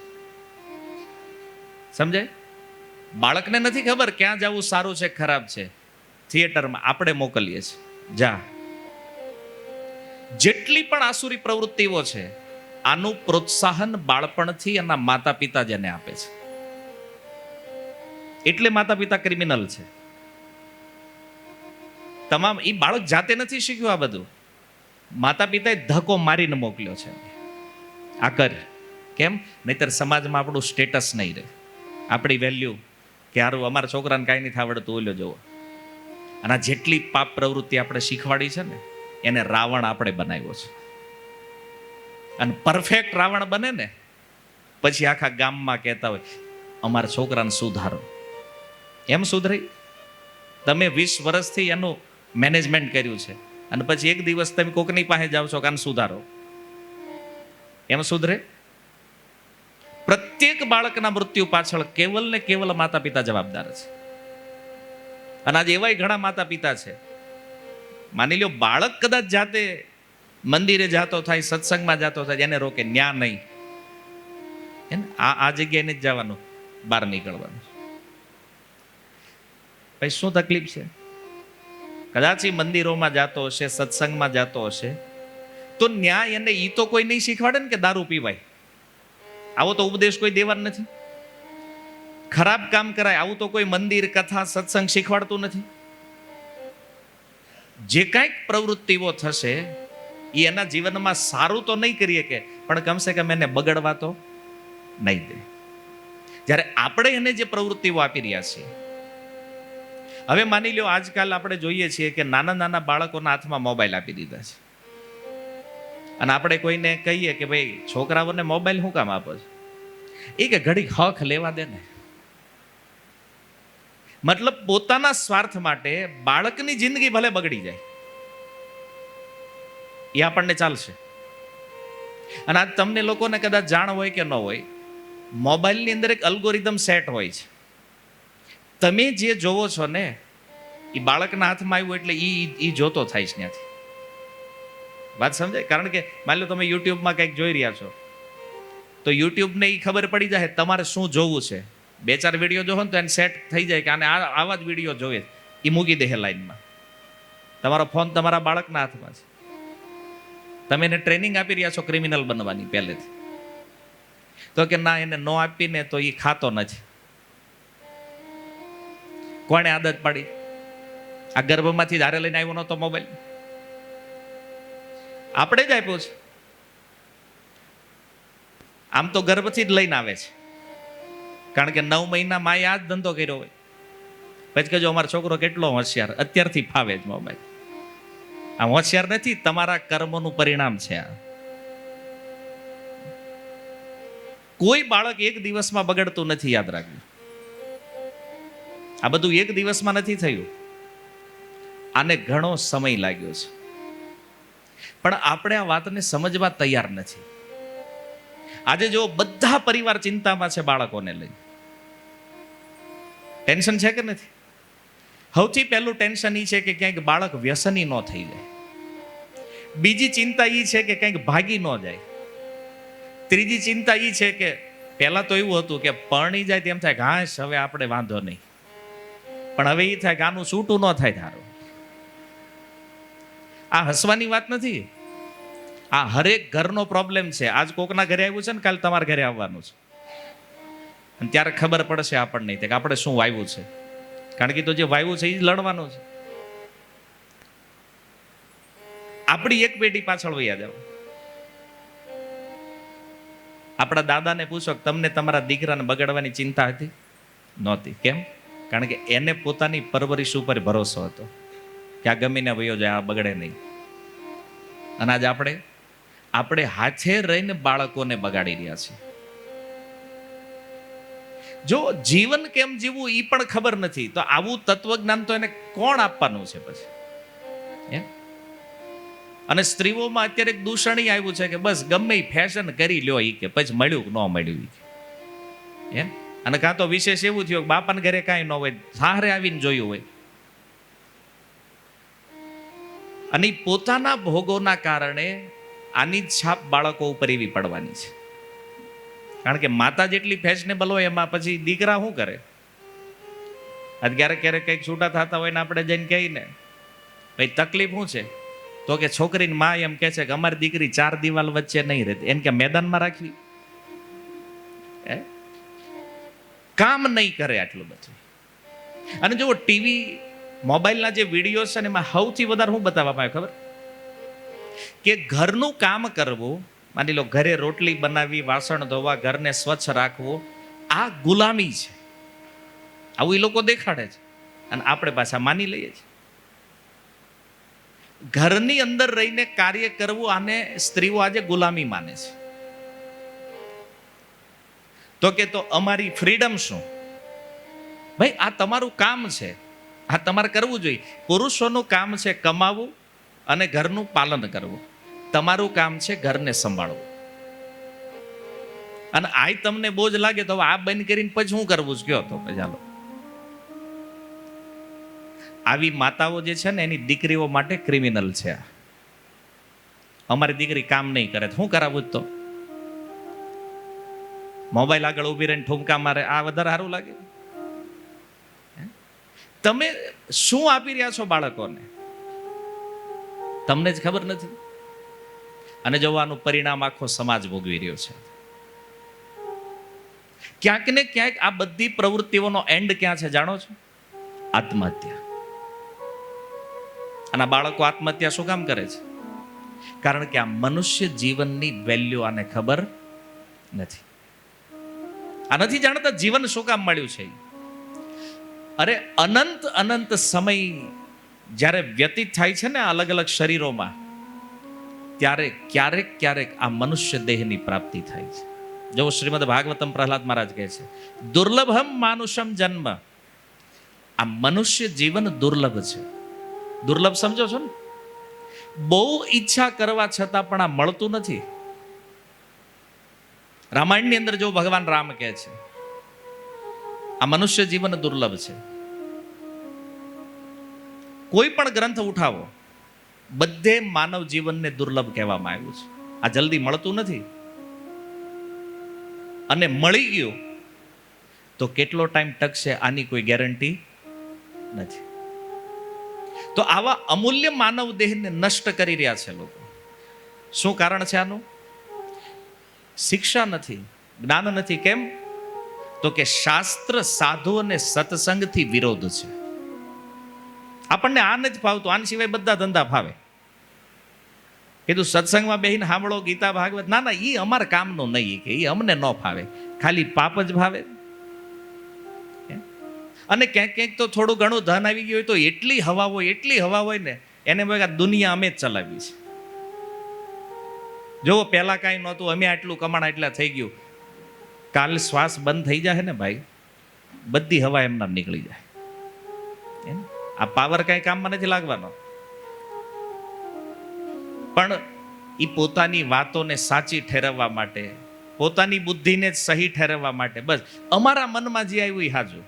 સમજાય? બાળકને નથી ખબર ક્યાં જવું સારું છે ખરાબ છે. થિયેટરમાં આપણે મોકલીએ છીએ, જા. જેટલી પણ આસુરી પ્રવૃત્તિઓ છે આનું પ્રોત્સાહન બાળપણથી એના માતા પિતા જેને આપે છે. એટલે માતા પિતા ક્રિમિનલ છે. તમામ એ બાળક જાતે નથી શીખ્યું આ બધું, માતા પિતાએ ધક્કો મારીને મોકલ્યો છે. આ કર. કેમ? નહીતર સમાજમાં આપણું સ્ટેટસ નહીં રહે, આપણી વેલ્યુ કે હારું અમારા છોકરાને કાંઈ નથી આવડતું, ઓલ્યો જવો. અને આ જેટલી પાપ પ્રવૃત્તિ આપણે શીખવાડી છે ને એને રાવણ આપણે બનાવ્યો છે. અને પરફેક્ટ રાવણ બને ને પછી આખા ગામમાં કહેતા હોય અમારા છોકરાને સુધારો. એમ સુધરી? તમે 20 વર્ષથી એનું મેનેજમેન્ટ કર્યું છે અને પછી એક દિવસ તમે કોકની પાસે જાઓ છો કાન સુધારો, એમ સુધરે? પ્રત્યેક બાળકના મૃત્યુ પાછળ કેવલ ને કેવલ માતા પિતા જવાબદાર છે. અને આજે એવાય ઘણા માતા પિતા છે, માની લો બાળક કદાચ જાતે મંદિરે જાતો થાય, સત્સંગમાં જાતો થાય, એને રોકે ન્યા નહીં, આ જગ્યાએ નથી જવાનું, બહાર નીકળવાનું. ભાઈ શું તકલીફ છે? કદાચ એ મંદિરોમાં જાતો હશે, સત્સંગમાં જાતો હશે, તો ન્યાય એને ઈ તો કોઈ નહીં શીખવાડે ને કે દારૂ પીવાય. આવો તો ઉપદેશ કોઈ દેવાનો નથી. ખરાબ કામ કરાય આવું તો કોઈ મંદિર, કથા, સત્સંગ શીખવાડતું નથી. જે કાંઈક પ્રવૃત્તિઓ થશે એ એના જીવનમાં સારું તો નહીં કરીએ કે, પણ કમસે કમ એને બગડવા તો નહીં દે. જ્યારે આપણે એને જે પ્રવૃત્તિઓ આપી રહ્યા છીએ, હવે માની લો આજકાલ આપણે જોઈએ છીએ કે નાના નાના બાળકોના હાથમાં મોબાઈલ આપી દીધા છે. અને આપણે કોઈને કહીએ કે ભાઈ છોકરાઓને મોબાઈલ શું કામ આપો છો? એ કે ઘડીક હક લેવા દે ને. મતલબ પોતાના સ્વાર્થ માટે બાળકની જિંદગી ભલે બગડી જાય એ આપણને ચાલશે. અને આજ તમને લોકોને કદાચ જાણ હોય કે ન હોય, મોબાઈલની અંદર એક અલ્ગોરિધમ સેટ હોય છે. તમે જે જોવો છો ને એ બાળકના હાથમાં આવ્યું એટલે એ જોતો થાય છે ત્યાંથી. વાત સમજાય? કારણ કે માની લો તમે યુટ્યુબમાં કંઈક જોઈ રહ્યા છો તો યુટ્યુબને એ ખબર પડી જાય તમારે શું જોવું છે. 2-4 વિડીયો જોવો ને તો એને સેટ થઈ જાય કે આને આવા જ વિડીયો જોઈએ, એ મૂકી દે લાઈનમાં. તમારો ફોન તમારા બાળકના હાથમાં છે. તમે એને ટ્રેનિંગ આપી રહ્યા છો ક્રિમિનલ બનવાની પહેલેથી. તો કે ના, એને નો આપીને તો એ ખાતો નથી. કોણે આદત પાડી? આ ગર્ભમાંથી ધારે લઈને આવ્યો નતો મોબાઈલ, આપણે જ આપ્યો છે. આમ તો ગર્ભથી જ લઈને આવે છે, કારણ કે 9 મહિના માએ આ જ ધંધો કર્યો હોય. પછી કહેજો અમારો છોકરો કેટલો હોશિયાર, અત્યારથી ફાવે જ મોબાઈલ. આમ હોશિયાર નથી, તમારા કર્મોનું પરિણામ છે આ. કોઈ બાળક એક દિવસમાં બગડતું નથી, યાદ રાખજો. આ બધું એક દિવસમાં નથી થયું, આને ઘણો સમય લાગ્યો છે. પણ આપણે આ વાતને સમજવા તૈયાર નથી. આજે જો બધા પરિવાર ચિંતામાં છે બાળકોને લઈ, ટેન્શન છે કે નથી? સૌથી પહેલું ટેન્શન એ છે કે ક્યાંક બાળક વ્યસની ન થઈ જાય. બીજી ચિંતા એ છે કે ક્યાંક ભાગી ન જાય. ત્રીજી ચિંતા એ છે કે પહેલા તો એવું હતું કે પરણી જાય તેમ થાય ઘાસ, હવે આપણે વાંધો નહીં, પણ હવે એ થાય કે આનું છૂટું ન થાય ધારો. આ હસવાની વાત નથી, આ હરેક ઘરનો પ્રોબ્લેમ છે. આજ કોકના ઘરે આવ્યું છે ને કાલ તમારા ઘરે આવવાનું છે. અને ત્યારે ખબર પડશે આપણને કે આપણે શું વાવ્યું છે. કારણ કે તો જે વાવ્યું છે એ જ લડવાનું છે. આપણી એક પેઢી પાછળ વયા જાવ. આપણા દાદાને પૂછો કે તમને તમારા દીકરાને બગાડવાની ચિંતા હતી? નહોતી. કેમ? કારણ કે એને પોતાની પરવરિશ ઉપર ભરોસો હતો કે આ ગમીને વયો જાય, આ બગડે નહીં. અને આજ આપણે હાથે રહીને બાળકોને બગાડી રહ્યા છીએ. જો જીવન કેમ જીવવું એ પણ ખબર નથી તો આવું તત્વજ્ઞાન તો એને કોણ આપવાનું છે પછી? અને સ્ત્રીઓમાં અત્યારે એક દૂષણ આવ્યું છે કે બસ ગમે એ ફેશન કરી લ્યો એ કે પછી મળ્યું કે ન મળ્યું એ. અને કાં તો વિશેષ એવું થયું કે બાપાને ઘરે કાંઈ ન હોય, સહારે આવીને જોયું હોય. અને પોતાના ભોગોના કારણે આની જ છાપ બાળકો ઉપર એવી પડવાની છે. કારણ કે માતા જેટલી ફેશનેબલ હોય એમાં પછી દીકરા શું કરે? આજ ક્યારેક કંઈક છૂટા થતા હોય ને આપણે જઈને કહીને ભાઈ તકલીફ શું છે, તો કે છોકરીની માં એમ કહે છે કે અમારી દીકરી 4 દિવાલ વચ્ચે નહીં રહેતી, એને કે મેદાનમાં રાખવી, કામ નહીં કરે આટલું બધું. અને જો ટીવી મોબાઈલના જે વિડીયો છે ને એમાં સૌથી વધારે શું બતાવવામાં આવે ખબર? કે ઘરનું કામ કરવું, માની લો ઘરે રોટલી બનાવી, વાસણ ધોવા, ઘરને સ્વચ્છ રાખવું, આ ગુલામી છે. આવું એ લોકો દેખાડે છે અને આપણે પાછા માની લઈએ છીએ. ઘરની અંદર રહીને કાર્ય કરવું આને સ્ત્રીઓ આજે ગુલામી માને છે. તો કે તો અમારી ફ્રીડમ શું? ભાઈ આ તમારું કામ છે, આ તમારે કરવું જોઈએ. પુરુષોનું કામ છે કમાવું અને ઘરનું પાલન કરવું. તમારું કામ છે ઘરને સંભાળવું. અને આ તમને બોજ લાગે તો આ બંધ કરીને પછી શું કરવું છે કયો? તો ચાલો આવી માતાઓ જે છે ને એની દીકરીઓ માટે ક્રિમિનલ છે. અમારી દીકરી કામ નહીં કરે શું કરાવું? તો મોબાઈલ આગળ ઊભી રહીને ઠુમકા મારે, આ વધારે સારું લાગે? તમે શું આપી રહ્યા છો બાળકોને તમને જ ખબર નથી. અને જોવાનું પરિણામ આખો સમાજ ભોગવી રહ્યો છે. ક્યાંક ને ક્યાંક આ બધી પ્રવૃત્તિઓનો એન્ડ ક્યાં છે જાણો છો? આત્મહત્યા. અને બાળકો આત્મહત્યા શું કામ કરે છે? કારણ કે આ મનુષ્ય જીવનની વેલ્યુ આને ખબર નથી. આ નથી જાણતા જીવન શું કામ મળ્યું છે. અરે અનંત સમય જ્યારે વ્યતીત થાય છે ને અલગ અલગ શરીરોમાં, ત્યારે ક્યારેક આ મનુષ્ય દેહની પ્રાપ્તિ થાય છે. જો શ્રીમદ ભાગવતમ પ્રહલાદ મહારાજ કહે છે, દુર્લભમ માનુષમ જન્મ. આ મનુષ્ય જીવન દુર્લભ છે. દુર્લભ સમજો છો ને? બહુ ઈચ્છા કરવા છતાં પણ આ મળતું નથી. રામાયણની અંદર જો ભગવાન રામ કહે છે આ મનુષ્ય જીવન દુર્લભ છે. કોઈ પણ ગ્રંથ ઉઠાવો, બધે માનવ જીવનને દુર્લભ કહેવામાં આવ્યું છે. આ જલ્દી મળતું નથી. અને મળી ગયું તો કેટલો ટાઈમ ટકશે આની કોઈ ગેરંટી નથી. તો આવા અમૂલ્ય માનવ દેહને નષ્ટ કરી રહ્યા છે લોકો. શું કારણ છે આનું? શિક્ષા નથી, જ્ઞાન નથી. કેમ? તો કે શાસ્ત્ર, સાધુ અને સત્સંગથી વિરોધ છે. આપણને આ નથી ફાવતું, આના સિવાય બધા ધંધા ફાવે. કીધું સત્સંગમાં બેહીને સાંભળો ગીતા ભાગવત, ના એ અમારા કામનું નહીં, કે એ અમને ન ફાવે, ખાલી પાપ જ ભાવે. અને ક્યાંક તો થોડું ઘણું ધન આવી ગયું હોય તો એટલી હવા હોય ને એને દુનિયા અમે જ ચલાવી છે. જો પહેલા કાંઈ નહોતું, અમે આટલું કમાણા એટલા થઈ ગયું. કાલ શ્વાસ બંધ થઈ જાય ને ભાઈ, બધી હવા એમના નીકળી જાય. આ પાવર કાંઈ કામમાં નથી લાગવાનો. પણ એ પોતાની વાતોને સાચી ઠેરવવા માટે, પોતાની બુદ્ધિને સહી ઠેરવવા માટે બસ અમારા મનમાં જે આવ્યું એ હાજુ.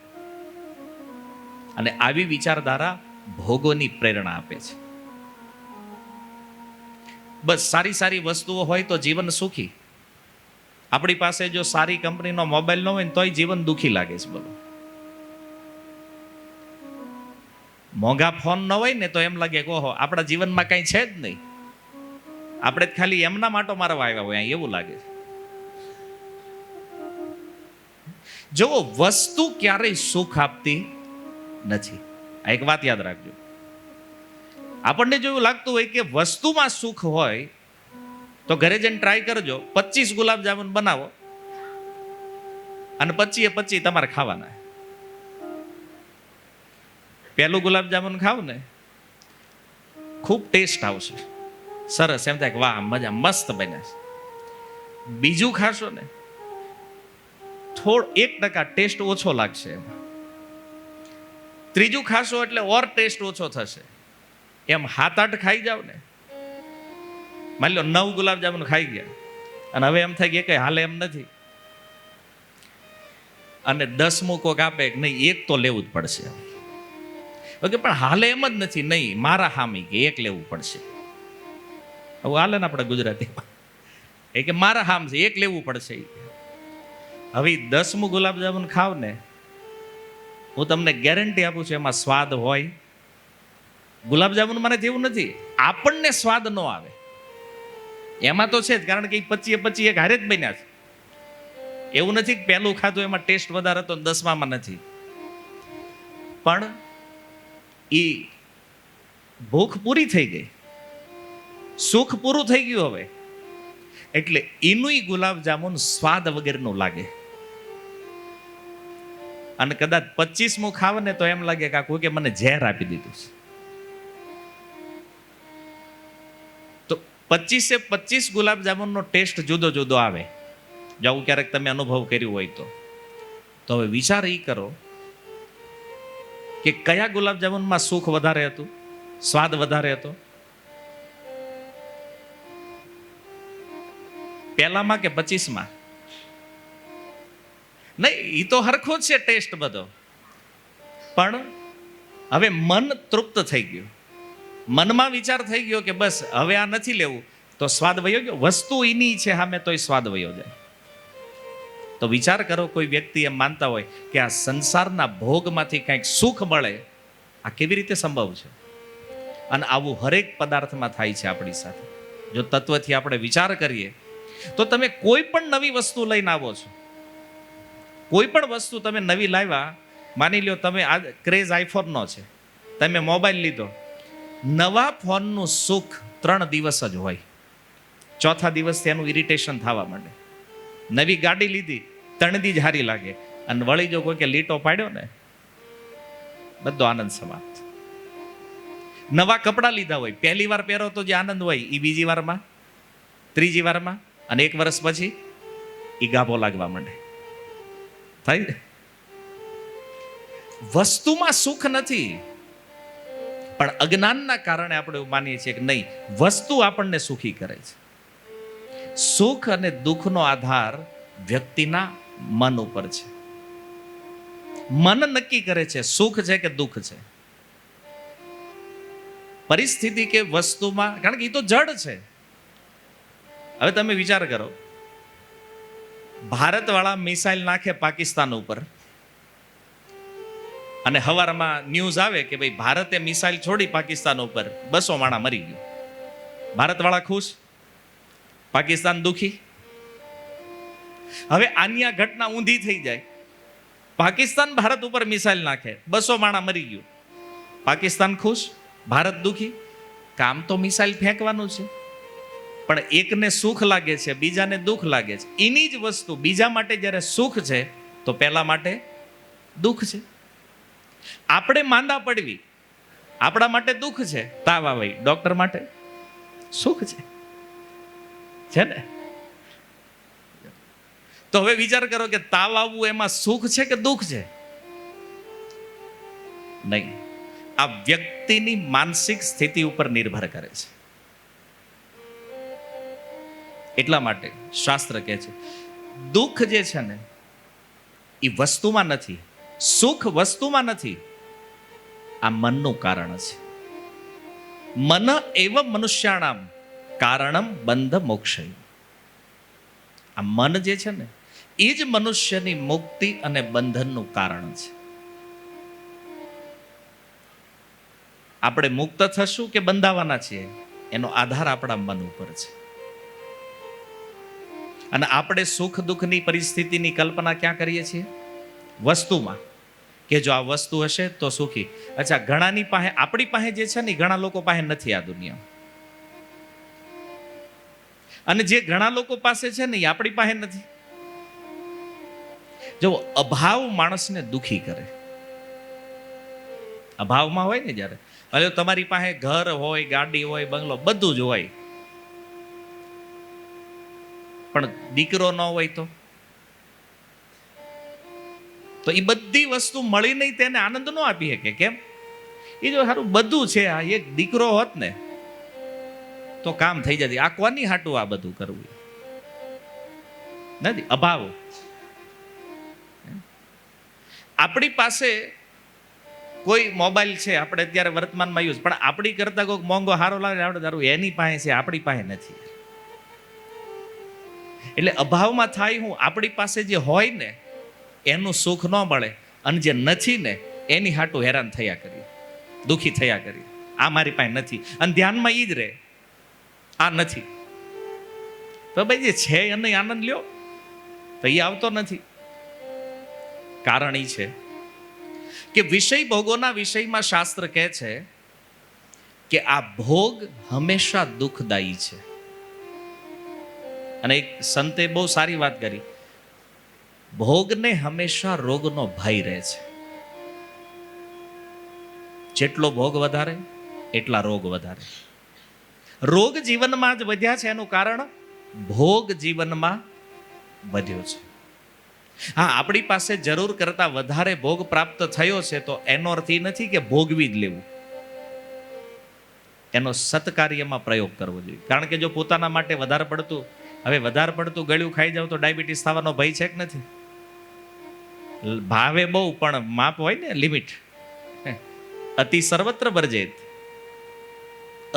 અને આવી વિચારધારા ભોગોની પ્રેરણા આપે છે. બસ સારી વસ્તુઓ હોય તો જીવન સુખી. આપણી પાસે જો સારી કંપનીનો મોબાઈલ ન હોય ને તોય જીવન દુખી લાગે છે. બોલો, મોંઘા ફોન ન હોય ને તો એમ લાગે કે ઓહો આપણા જીવનમાં કઈ છે જ નહીં, આપણે ખાલી એમના માટો મારવા આવ્યા હોય એવું લાગે. જો વસ્તુ ક્યારેય સુખ આપતી નથી. આ એક વાત યાદ રાખજો. આપણને જો એવું લાગતું હોય કે વસ્તુમાં સુખ હોય તો ઘરે જઈને ટ્રાય કરજો. 25 ગુલાબજામુન બનાવો અને 25 તમારે ખાવાના. પહેલું ગુલાબજામુન ખાવ ને ખૂબ ટેસ્ટ આવશે, સરસ, એમ થાય કે વાહ મજા, મસ્ત બન્યા છે. બીજું ખાશો ને 1% ટેસ્ટ ઓછો લાગશે એમાં. ત્રીજું ખાશો એટલે ઓર ટેસ્ટ ઓછો થશે. એમ 7-8 ખાઈ જાવ ને, માની લો 9 ગુલાબજામુન ખાઈ ગયા અને હવે એમ થાય કે કઈ હાલે એમ નથી, અને 10મું કોક આપે કે નહીં એક તો લેવું જ પડશે. ઓકે, પણ હાલે એમ જ નથી, નહીં મારા હામી કે એક લેવું પડશે. હવે હાલે ને આપણે ગુજરાતીમાં એ કે મારા હામ છે એક લેવું પડશે. હવે 10મું ગુલાબજામુન ખાવ ને, હું તમને ગેરંટી આપું છું એમાં સ્વાદ હોય. ગુલાબજામુન મને એવું નથી, આપણને સ્વાદ ન આવે એમાં તો છે જ, કારણ કે 25 એક હારે જ બન્યા છે. એવું નથી કે પહેલું ખાધું એમાં ટેસ્ટ વધારે હતો 10માં નથી. પણ એ ભૂખ પૂરી થઈ ગઈ, સુખ પૂરું થઈ ગયું હવે, એટલે એનું ગુલાબજામુન સ્વાદ વગરનું લાગે. અને કદાચ 25મું ખાવ ને તો એમ લાગે કે કોઈ કે મને ઝેર આપી દીધું છે. તો 25 ગુલાબજામુનનો ટેસ્ટ જુદો જુદો આવે. જો આવું ક્યારેક તમે અનુભવ કર્યું હોય તો હવે વિચાર એ કરો કે કયા ગુલાબજામુનમાં સુખ વધારે હતું, સ્વાદ વધારે હતો, પહેલામાં કે 25માં? નહીં, એ તો હરખો જ છે ટેસ્ટ બધો, પણ હવે મન તૃપ્ત થઈ ગયું, મનમાં વિચાર થઈ ગયો કે બસ હવે આ નથી લેવું, તો સ્વાદ વયો ગયો. વસ્તુ એની છે સામે તોય સ્વાદ વયો જાય. તો વિચાર કરો, કોઈ વ્યક્તિ એમ માનતા હોય કે આ સંસારના ભોગમાંથી કંઈક સુખ મળે, આ કેવી રીતે સંભવ છે? અને આવું હરેક પદાર્થમાં થાય છે આપણી સાથે. જો તત્વથી આપણે વિચાર કરીએ તો તમે કોઈ પણ નવી વસ્તુ લઈને આવો છો, કોઈ પણ વસ્તુ તમે નવી લાવ્યા, માની લ્યો તમે આ ક્રેઝ આઈફોનનો છે, તમે મોબાઈલ લીધો, નવા ફોનનું સુખ 3 દિવસ જ હોય, ચોથા દિવસથી એનું ઇરિટેશન થવા માંડે. નવી ગાડી લીધી 3 દી જ હારી લાગે, અને વળી જો કોઈ કે લીટો પાડ્યો ને, બધો આનંદ સમાપ્ત. નવા કપડાં લીધા હોય, પહેલી વાર પહેરો તો જે આનંદ હોય એ બીજી વારમાં, ત્રીજી વારમાં, અને 1 વર્ષ પછી એ ગાભો લાગવા માંડે. થાય ને? વસ્તુમાં સુખ નથી, પણ અજ્ઞાનના કારણે આપણે એવું માનીએ છીએ કે નહીં, વસ્તુ આપણને સુખી કરે છે. સુખ અને દુઃખનો આધાર વ્યક્તિના મન ઉપર છે. મન નક્કી કરે છે સુખ છે કે દુઃખ છે. પરિસ્થિતિ કે વસ્તુમાં, કારણ કે એ તો જડ છે. હવે તમે વિચાર કરો, ભારતવાળા મિસાઇલ નાખે પાકિસ્તાન ઉપર, અને હવારમાં ન્યૂઝ આવે કે ભાઈ ભારતે મિસાઇલ છોડી પાકિસ્તાન ઉપર, 200 માણા મરી ગયું. ભારતવાળા ખુશ, પાકિસ્તાન દુખી. હવે આની આ ઘટના ઊંધી થઈ જાય, પાકિસ્તાન ભારત ઉપર મિસાઇલ નાખે, 200 માણા મરી ગયું, પાકિસ્તાન ખુશ, ભારત દુખી. કામ તો મિસાઇલ ફેંકવાનું છે, પણ એકને સુખ લાગે છે, બીજાને દુઃખ લાગે છે. એની જ વસ્તુ બીજા માટે જ્યારે સુખ છે તો પેલા માટે દુઃખ છે. આપણે માંદા પડવી આપણા માટે દુઃખ છે, તાવ આવે ડોક્ટર માટે સુખ છે ને? તો હવે વિચાર કરો કે તાવ આવવું એમાં સુખ છે કે દુઃખ છે? નહીં, આ વ્યક્તિની માનસિક સ્થિતિ ઉપર નિર્ભર કરે છે. એટલા માટે શાસ્ત્ર કહે છે દુઃખ જે છે ને એ વસ્તુમાં નથી, સુખ વસ્તુમાં નથી, આ મનનું કારણ છે. મન એવ મનુષ્યાણામ કારણમ બંધ મોક્ષય. આ મન જે છે ને એ જ મનુષ્યની મુક્તિ અને બંધનનું કારણ છે. આપણે મુક્ત થશું કે બંધાવાના છીએ એનો આધાર આપણા મન ઉપર છે. અને આપણે સુખ દુઃખની પરિસ્થિતિની કલ્પના ક્યાં કરીએ છીએ? વસ્તુમાં, કે જો આ વસ્તુ હશે તો સુખી. અચ્છા, ઘણાની પાસે, આપણી પાસે જે છે ને ઘણા લોકો પાસે નથી આ દુનિયા, અને જે ઘણા લોકો પાસે છે ને એ આપણી પાસે નથી. જો અભાવ માણસને દુખી કરે. અભાવમાં હોય ને જ્યારે, હવે તમારી પાસે ઘર હોય, ગાડી હોય, બંગલો, બધું જ હોય, પણ દીકરો ન હોય તો એ બધી વસ્તુ મળી નહીં તેને આનંદ ન આપી શકે. કેમ? એ જો સારું બધું છે, આ એક દીકરો હોત ને તો કામ થઈ જતી. આ કોની હાટું આ બધું કરવું? નથી. અભાવ. આપણી પાસે કોઈ મોબાઈલ છે, આપણે અત્યારે વર્તમાનમાં યુઝ, પણ આપણી કરતા કોઈક મોંઘો હારો લાગે આપણે દારૂ એની પાસે છે, આપણી પાસે નથી. એટલે અભાવમાં થાય હું, આપણી પાસે જે હોય ને એનું સુખ ન મળે, અને જે નથી ને એની હાટું હેરાન થયા કરીએ, દુખી થયા કરીએ. આ મારી પાસે નથી, અને ધ્યાનમાં ઈ જ રહે આ નથી. તો ભાઈ જે છે એને આનંદ લ્યો, તો એ આવતો નથી. કારણ એ છે કે વિષય ભોગોના વિષયમાં શાસ્ત્ર કહે છે કે આ ભોગ હંમેશા દુઃખદાયી છે. અને એક સંતે બહુ સારી વાત કરી, ભોગને હંમેશા રોગનો ભય રહે છે. જેટલો ભોગ વધારે એટલા રોગ વધારે. રોગ જીવનમાં જ વધ્યા છે, એનું કારણ ભોગ જીવનમાં વધ્યો છે. હા, આપણી પાસે જરૂર કરતા વધારે ભોગ પ્રાપ્ત થયો છે તો એનો અર્થ એ નથી કે ભોગવી જ લેવું. એનો સત્કાર્યમાં પ્રયોગ કરવો જોઈએ. કારણ કે જો પોતાના માટે વધારે પડતું ગળ્યું ખાઈ જાવ તો ડાયાબિટીસ થવાનો ભય છે કે નથી? ભાવે બહુ, પણ માપ હોય ને, લિમિટ. અતિ સર્વત્ર વર્જેત.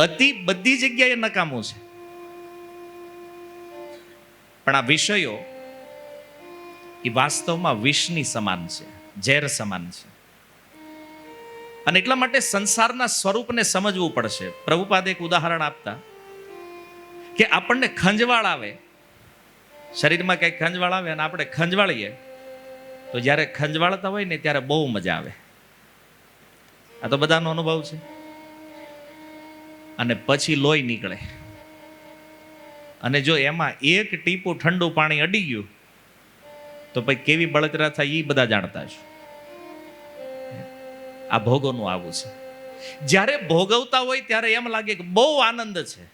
અતિ બધી જગ્યાએ નકામું છે. પણ આ વિષયો એ વાસ્તવમાં વિષની સમાન છે, ઝેર સમાન છે. અને એટલા માટે સંસારના સ્વરૂપને સમજવું પડશે. પ્રભુપાદ એક ઉદાહરણ આપતા કે આપણને ખંજવાળ આવે, શરીરમાં કંઈક ખંજવાળ આવે અને આપણે ખંજવાળીએ તો જ્યારે ખંજવાળતા હોય ને ત્યારે બહુ મજા આવે. આ તો બધાનો અનુભવ છે. અને પછી લોહી નીકળે, અને જો એમાં એક ટીપું ઠંડુ પાણી અડી ગયું તો પછી કેવી બળતરા થાય એ બધા જાણતા છે. આ ભોગોનું આવું છે. જ્યારે ભોગવતા હોય ત્યારે એમ લાગે કે બહુ આનંદ છે,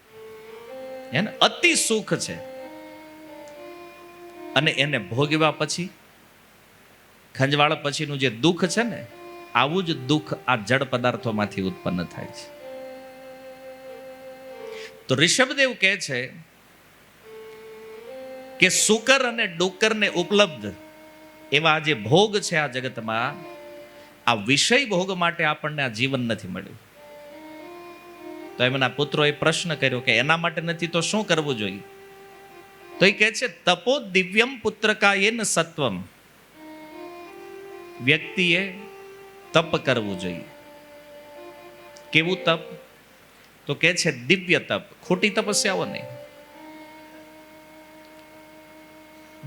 એને અતિ સુખ છે, અને એને ભોગવ્યા પછી ખંજવાળ પછીનું જે દુઃખ છે ને, આવું જ દુઃખ આ જડ પદાર્થોમાંથી ઉત્પન્ન થાય છે. તો ઋષભદેવ કહે છે કે સુકર અને ડુક્કરને ઉપલબ્ધ એવા જે ભોગ છે આ જગતમાં, આ વિષય ભોગ માટે આપણને આ જીવન નથી મળ્યું. તો એમના પુત્રોએ પ્રશ્ન કર્યો કે એના માટે નથી તો શું કરવું જોઈએ? તો એ કહે છે તપો દિવ્યમ પુત્રકાયેન સત્વમ. વ્યક્તિએ તપ કરવું જોઈએ. કેવું તપ? તો કહે છે દિવ્ય તપ. ખોટી તપસ્યાઓ નહીં.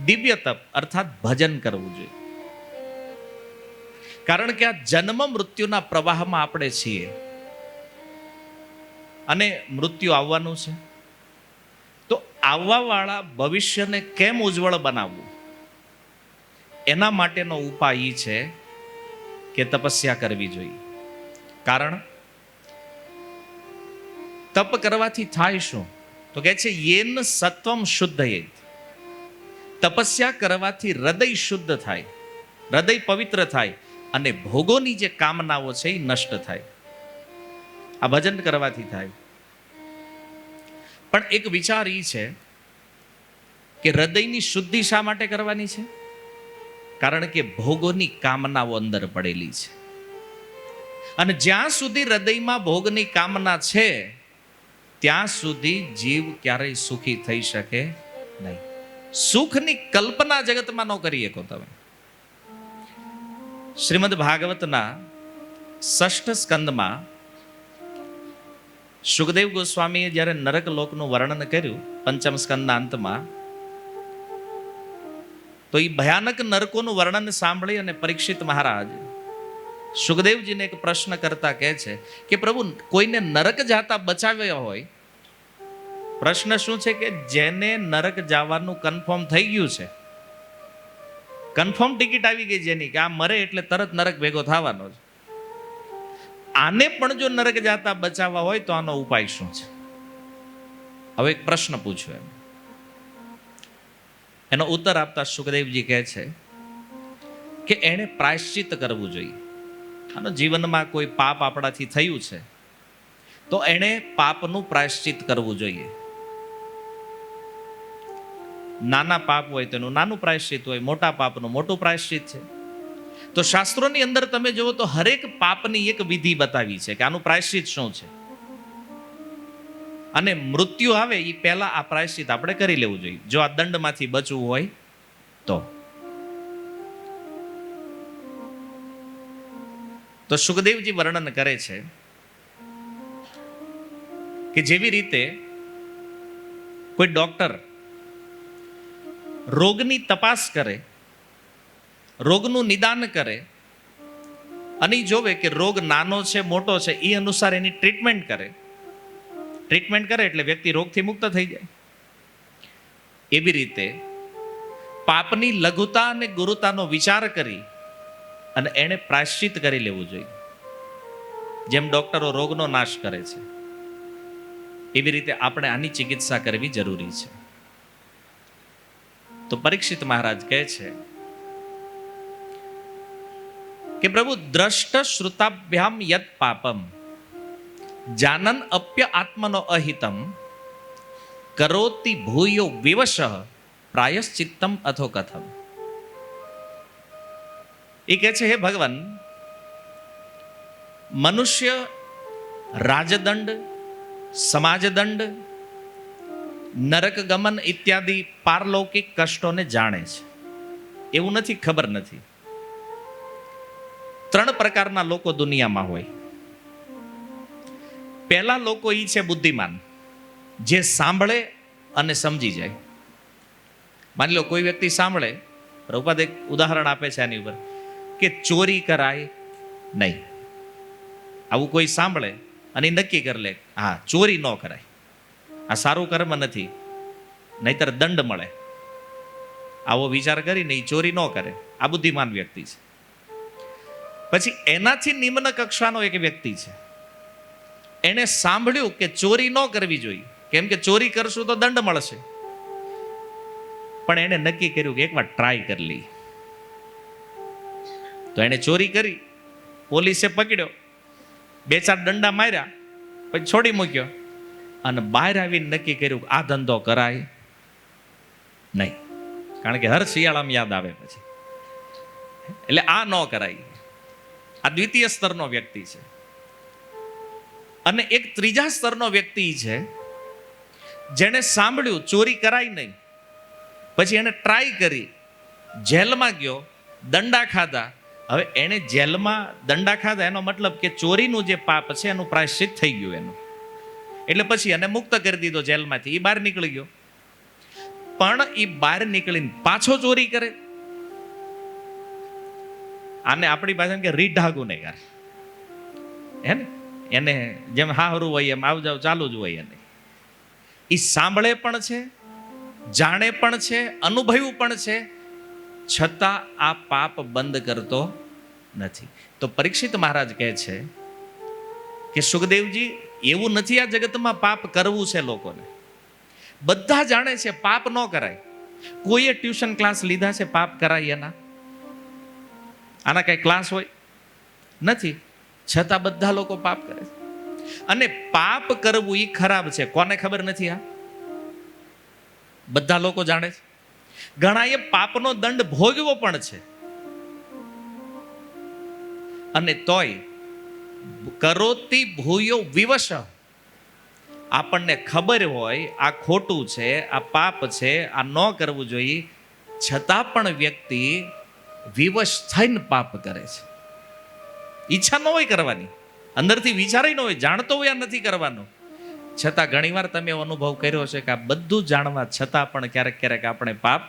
દિવ્ય તપ અર્થાત ભજન કરવું જોઈએ. કારણ કે આ જન્મ મૃત્યુના પ્રવાહમાં આપણે છીએ, અને મૃત્યુ આવવાનું છે. તો આવવા વાળા ભવિષ્યને કેમ ઉજ્જવળ બનાવવું, એના માટેનો ઉપાય એ છે કે તપસ્યા કરવી જોઈએ. કારણ તપ કરવાથી થાય શું? તો કહે છે યેન સત્વમ શુદ્ધયેત. તપસ્યા કરવાથી હૃદય શુદ્ધ થાય, હૃદય પવિત્ર થાય, અને ભોગોની જે કામનાઓ છે એ નષ્ટ થાય. આ ભજન કરવાથી થાય. પણ એક વિચાર એ છે કે હૃદયની શુદ્ધિ શા માટે કરવાની છે? કારણ કે ભોગોની કામનાઓ અંદર પડેલી છે, અને જ્યાં સુધી હૃદયમાં ભોગની કામના છે ત્યાં સુધી જીવ ક્યારેય સુખી થઈ શકે નહીં. સુખની કલ્પના જગતમાં ન કરી શકો તમે. શ્રીમદ ભાગવતના 6ઠ સ્કંદમાં સુખદેવ ગોસ્વામીએ જ્યારે નરક લોકનું વર્ણન કર્યું, પંચમ સ્કંદના અંતમાં, તો એ ભયાનક નરકોનું વર્ણન સાંભળી અને પરીક્ષિત મહારાજ સુખદેવજીને એક પ્રશ્ન કરતા કહે છે કે પ્રભુ, કોઈને નરક જાતા બચાવ્યા હોય, પ્રશ્ન શું છે કે જેને નરક જવાનું કન્ફર્મ થઈ ગયું છે, કન્ફર્મ ટિકિટ આવી ગઈ જેની કે આ મરે એટલે તરત નરક ભેગો થવાનો છે, આને પણ જો નરક જાતા બચાવવા હોય તો આનો ઉપાય શું છે? હવે એક પ્રશ્ન પૂછ્યો એનો ઉત્તર આપતા સુખદેવજી કહે છે કે એણે પ્રાયશ્ચિત કરવું જોઈએ. આનો જીવનમાં કોઈ પાપ આપણાથી થયું છે તો એણે પાપનું પ્રાયશ્ચિત કરવું જોઈએ. નાના પાપ હોય તેનું નાનું પ્રાયશ્ચિત હોય, મોટા પાપનું મોટું પ્રાયશ્ચિત છે. તો શાસ્ત્રોની અંદર તમે જુઓ તો હરેક પાપની એક વિધિ બતાવી છે કે આનું પ્રાયશ્ચિત શું છે, અને મૃત્યુ આવે એ પહેલા આ પ્રાયશ્ચિત આપણે કરી લેવું જોઈએ જો આ દંડમાંથી બચવું હોય તો. તો સુખદેવજી વર્ણન કરે છે કે જેવી રીતે કોઈ ડોક્ટર રોગની તપાસ કરે, રોગનું નિદાન કરે અને જોવે કે રોગ નાનો છે મોટો છે, એ અનુસાર એની ટ્રીટમેન્ટ કરે એટલે વ્યક્તિ રોગથી મુક્ત થઈ જાય. એવી રીતે પાપની લઘુતા અને ગુરુતાનો વિચાર કરી અને એને પ્રાયશ્ચિત કરી લેવું જોઈએ. જેમ ડોક્ટરો રોગનો નાશ કરે છે એવી રીતે આપણે આની ચિકિત્સા કરવી જરૂરી છે. તો પરીક્ષિત મહારાજ કહે છે કે પ્રભુ, દ્રષ્ટ શ્રુતાભ્યામ યત પાપમ જાનન અપ્ય આત્મનો અહિતમ કરોતિ ભૂયો વિવશ પ્રાયશ્ચિત્તમ અથો કથમ. એ કહે છે, હે ભગવાન, મનુષ્ય રાજદંડ, સમાજદંડ, નરક ગમન ઇત્યાદિ પારલૌકિક કષ્ટોને જાણે છે. એવું નથી, ખબર નથી. 3 પ્રકારના લોકો દુનિયામાં હોય. પહેલા લોકો એ છે બુદ્ધિમાન, જે સાંભળે અને સમજી જાય. માની લો કોઈ વ્યક્તિ સાંભળે, પ્રભુપાદ એક ઉદાહરણ આપે છે આની ઉપર કે ચોરી કરાય નહીં. આવું કોઈ સાંભળે અને નક્કી કરી લે, હા ચોરી ન કરાય, આ સારું કર્મ નથી, નહીતર દંડ મળે. આવો વિચાર કરીને એ ચોરી ન કરે. આ બુદ્ધિમાન વ્યક્તિ છે. પછી એનાથી નિમ્ન કક્ષાનો એક વ્યક્તિ છે, એને સાંભળ્યું કે ચોરી ન કરવી જોઈએ, કેમ કે ચોરી કરશું તો દંડ મળશે, પણ એને નક્કી કર્યું કે એકવાર ટ્રાય કરી લઈએ. તો એને ચોરી કરી, પોલીસે પકડ્યો, 2-4 દંડા માર્યા, પછી છોડી મૂક્યો અને બહાર આવીને નક્કી કર્યું કે આ ધંધો કરાય નહીં, કારણ કે હર શિયાળામાં યાદ આવે પછી, એટલે આ ન કરાય. આ દ્વિતીય સ્તરનો વ્યક્તિ છે. અને એક ત્રીજા સ્તરનો વ્યક્તિ છે જેને સાંભળ્યું ચોરી કરાય નહીં, પછી એને ટ્રાય કરી, જેલમાં ગયો, દંડા ખાધા. હવે એને જેલમાં દંડા ખાધા એનો મતલબ કે ચોરીનું જે પાપ છે એનું પ્રાયશ્ચિત થઈ ગયું એનું, એટલે પછી એને મુક્ત કરી દીધો જેલમાંથી. એ બહાર નીકળી ગયો, પણ એ બહાર નીકળીને પાછો ચોરી કરે. આને આપણી પાસે કે રીઢા ગુનેગાર, હે ને, એને જેમ હાહરું હોય એમ આવ જાવ ચાલુ જ હોય. એને એ સાંભળે પણ છે, જાણે પણ છે, અનુભવ્યું પણ છે, છતાં આ પાપ બંધ કરતો નથી. તો પરીક્ષિત મહારાજ કહે છે કે સુખદેવજી, એવું નથી આ જગતમાં પાપ કરવું છે લોકોને. બધા જાણે છે પાપ ન કરાય. કોઈએ ટ્યુશન ક્લાસ લીધા છે પાપ કરાય એના? આના કઈ ક્લાસ હોય? નથી. છતાં બધા લોકો પાપ કરે છે. અને પાપ કરવું એ ખરાબ છે, કોને ખબર નથી? આ બધા લોકો જાણે છે. ઘણાએ પાપનો દંડ ભોગવ્યો પણ છે, અને તોય કરોતિ ભૂયો વિવશ, આપણને ખબર હોય આ ખોટું છે, આ પાપ છે, આ ન કરવું જોઈએ, છતાં પણ વ્યક્તિ વિવશ થઈને પાપ કરે છે. ઈચ્છા ન હોય કરવાની, અંદરથી વિચારાય ન હોય, જાણતો હોય આ નથી કરવાનો, છતાં ઘણીવાર તમે એવો અનુભવ કર્યો છે કે આ બધું જાણવા છતાં પણ ક્યારેક ક્યારેક આપણે પાપ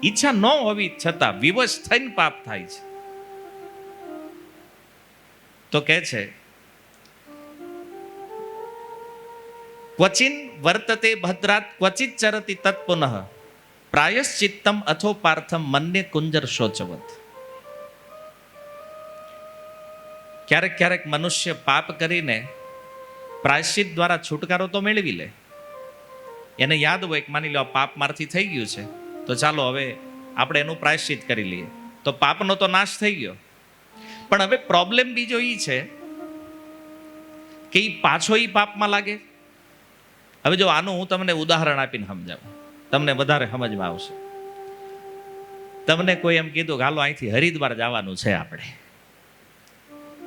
ઈચ્છા ન હોવી છતાં વિવશ થઈને પાપ થાય છે. તો કહે છે ક્વચિન વર્તતે ભદ્રાત ક્વચિત ચરતિ તત્પુનઃ પ્રાયશ્ચિત્તમ અથો પાર્થમ મન્ય કુંજર શોચવત. ક્યારેક ક્યારેક મનુષ્ય પાપ કરીને પ્રાયશ્ચિત દ્વારા છુટકારો તો મેળવી લે. એને યાદ હોય કે માની લો આ પાપ મારથી થઈ ગયું છે, તો ચાલો હવે આપણે એનું પ્રાયશ્ચિત કરી લઈએ, તો પાપનો તો નાશ થઈ ગયો. પણ હવે પ્રોબ્લેમ બીજો એ છે કે એ પાછો એ પાપમાં લાગે. હવે જો આનું હું તમને ઉદાહરણ આપીને સમજાવું, તમને વધારે સમજમાં આવશે. તમને કોઈ એમ કીધું કે હાલો અહીંથી હરિદ્વાર જવાનું છે આપણે,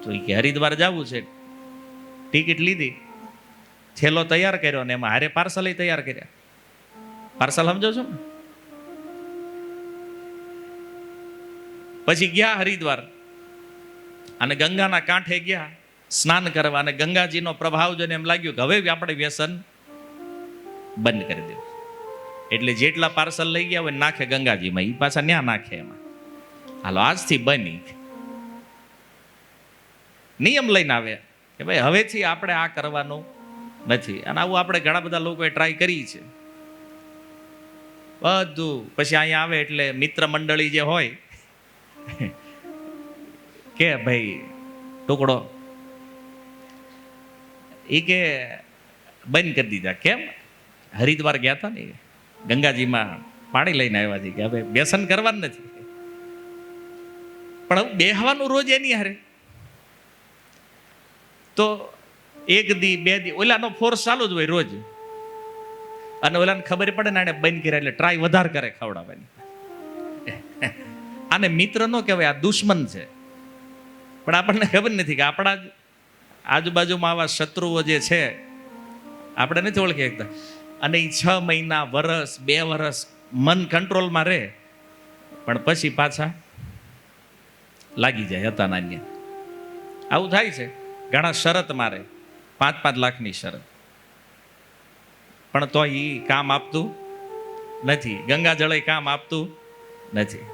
તો એ કે હરિદ્વાર જવું છે, ટિકિટ લીધી, થેલો તૈયાર કર્યો ને એમાં હારે પાર્સલ તૈયાર કર્યા. પાર્સલ સમજો છો ને? પછી ગયા હરિદ્વાર અને ગંગાના કાંઠે ગયા સ્નાન કરવા, અને ગંગાજીનો પ્રભાવ જોઈને એમ લાગ્યું કે હવે આપણે વ્યસન બંધ કરી દેવું. એટલે જેટલા પાર્સલ લઈ ગયા હોય નાખે ગંગાજીમાં, એ પાછા ન્યા નાખે એમાં. હાલો આજથી બની નિયમ લઈને આવ્યા કે ભાઈ હવેથી આપણે આ કરવાનું નથી. અને આવું આપણે ઘણા બધા લોકોએ ટ્રાય કરી છે બધું. પછી અહીંયા આવે એટલે મિત્ર મંડળી જે હોય કે ભાઈ ટુકડો, એ કે બંધ કરી દીધા. કેમ? હરિદ્વાર ગયા હતા ને, ગંગાજીમાં પાણી લઈને આવ્યા છે કે હવે વ્યસન કરવાનું નથી. પણ બેહવાનું રોજ એની હારે, તો એક દી બે દી ઓલાનો ફોર્સ ચાલુ જ હોય રોજ, અને ઓલાને ખબર પડે ને આને બંધ કર્યા એટલે ટ્રાય વધારે કરે ખવડાવવાની. આને મિત્ર નો કહેવાય, આ દુશ્મન છે. પણ આપણને ખબર નથી કે આપણા જ આજુબાજુમાં આવા શત્રુઓ જે છે આપણે નથી ઓળખી શકતા. અને એ 6 મહિના, વરસ, 2 વરસ મન કંટ્રોલમાં રહે, પણ પછી પાછા લાગી જાય હતા નાન્ય. આવું થાય છે. ઘણા શરત મારે, 5-5 લાખની શરત, પણ તો એ કામ આપતું નથી. ગંગાજળ કામ આપતું નથી.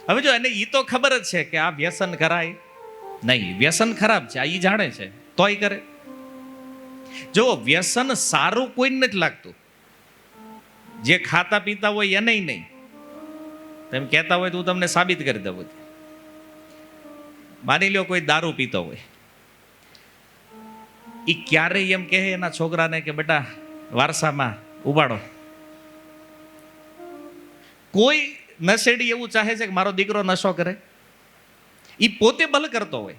હવે જો એને એ તો ખબર જ છે કે આ વ્યસન કરાય નહીં, વ્યસન ખરાબ છે, આ એ જાણે છે, તોય કરે. જો વ્યસન સારું કોઈને નથી લાગતું, જે ખાતા પીતા હોય એને નહીં. તમે કહેતા હોય તો હું તમને સાબિત કરી દઉં. માની લો કોઈ દારૂ પીતો હોય, એ ક્યારેય એમ કહે એના છોકરાને કે બેટા વારસામાં ઉપાડો. કોઈ નશેડી એવું ચાહે છે કે મારો દીકરો નશો કરે? એ પોતે બલ કરતો હોય,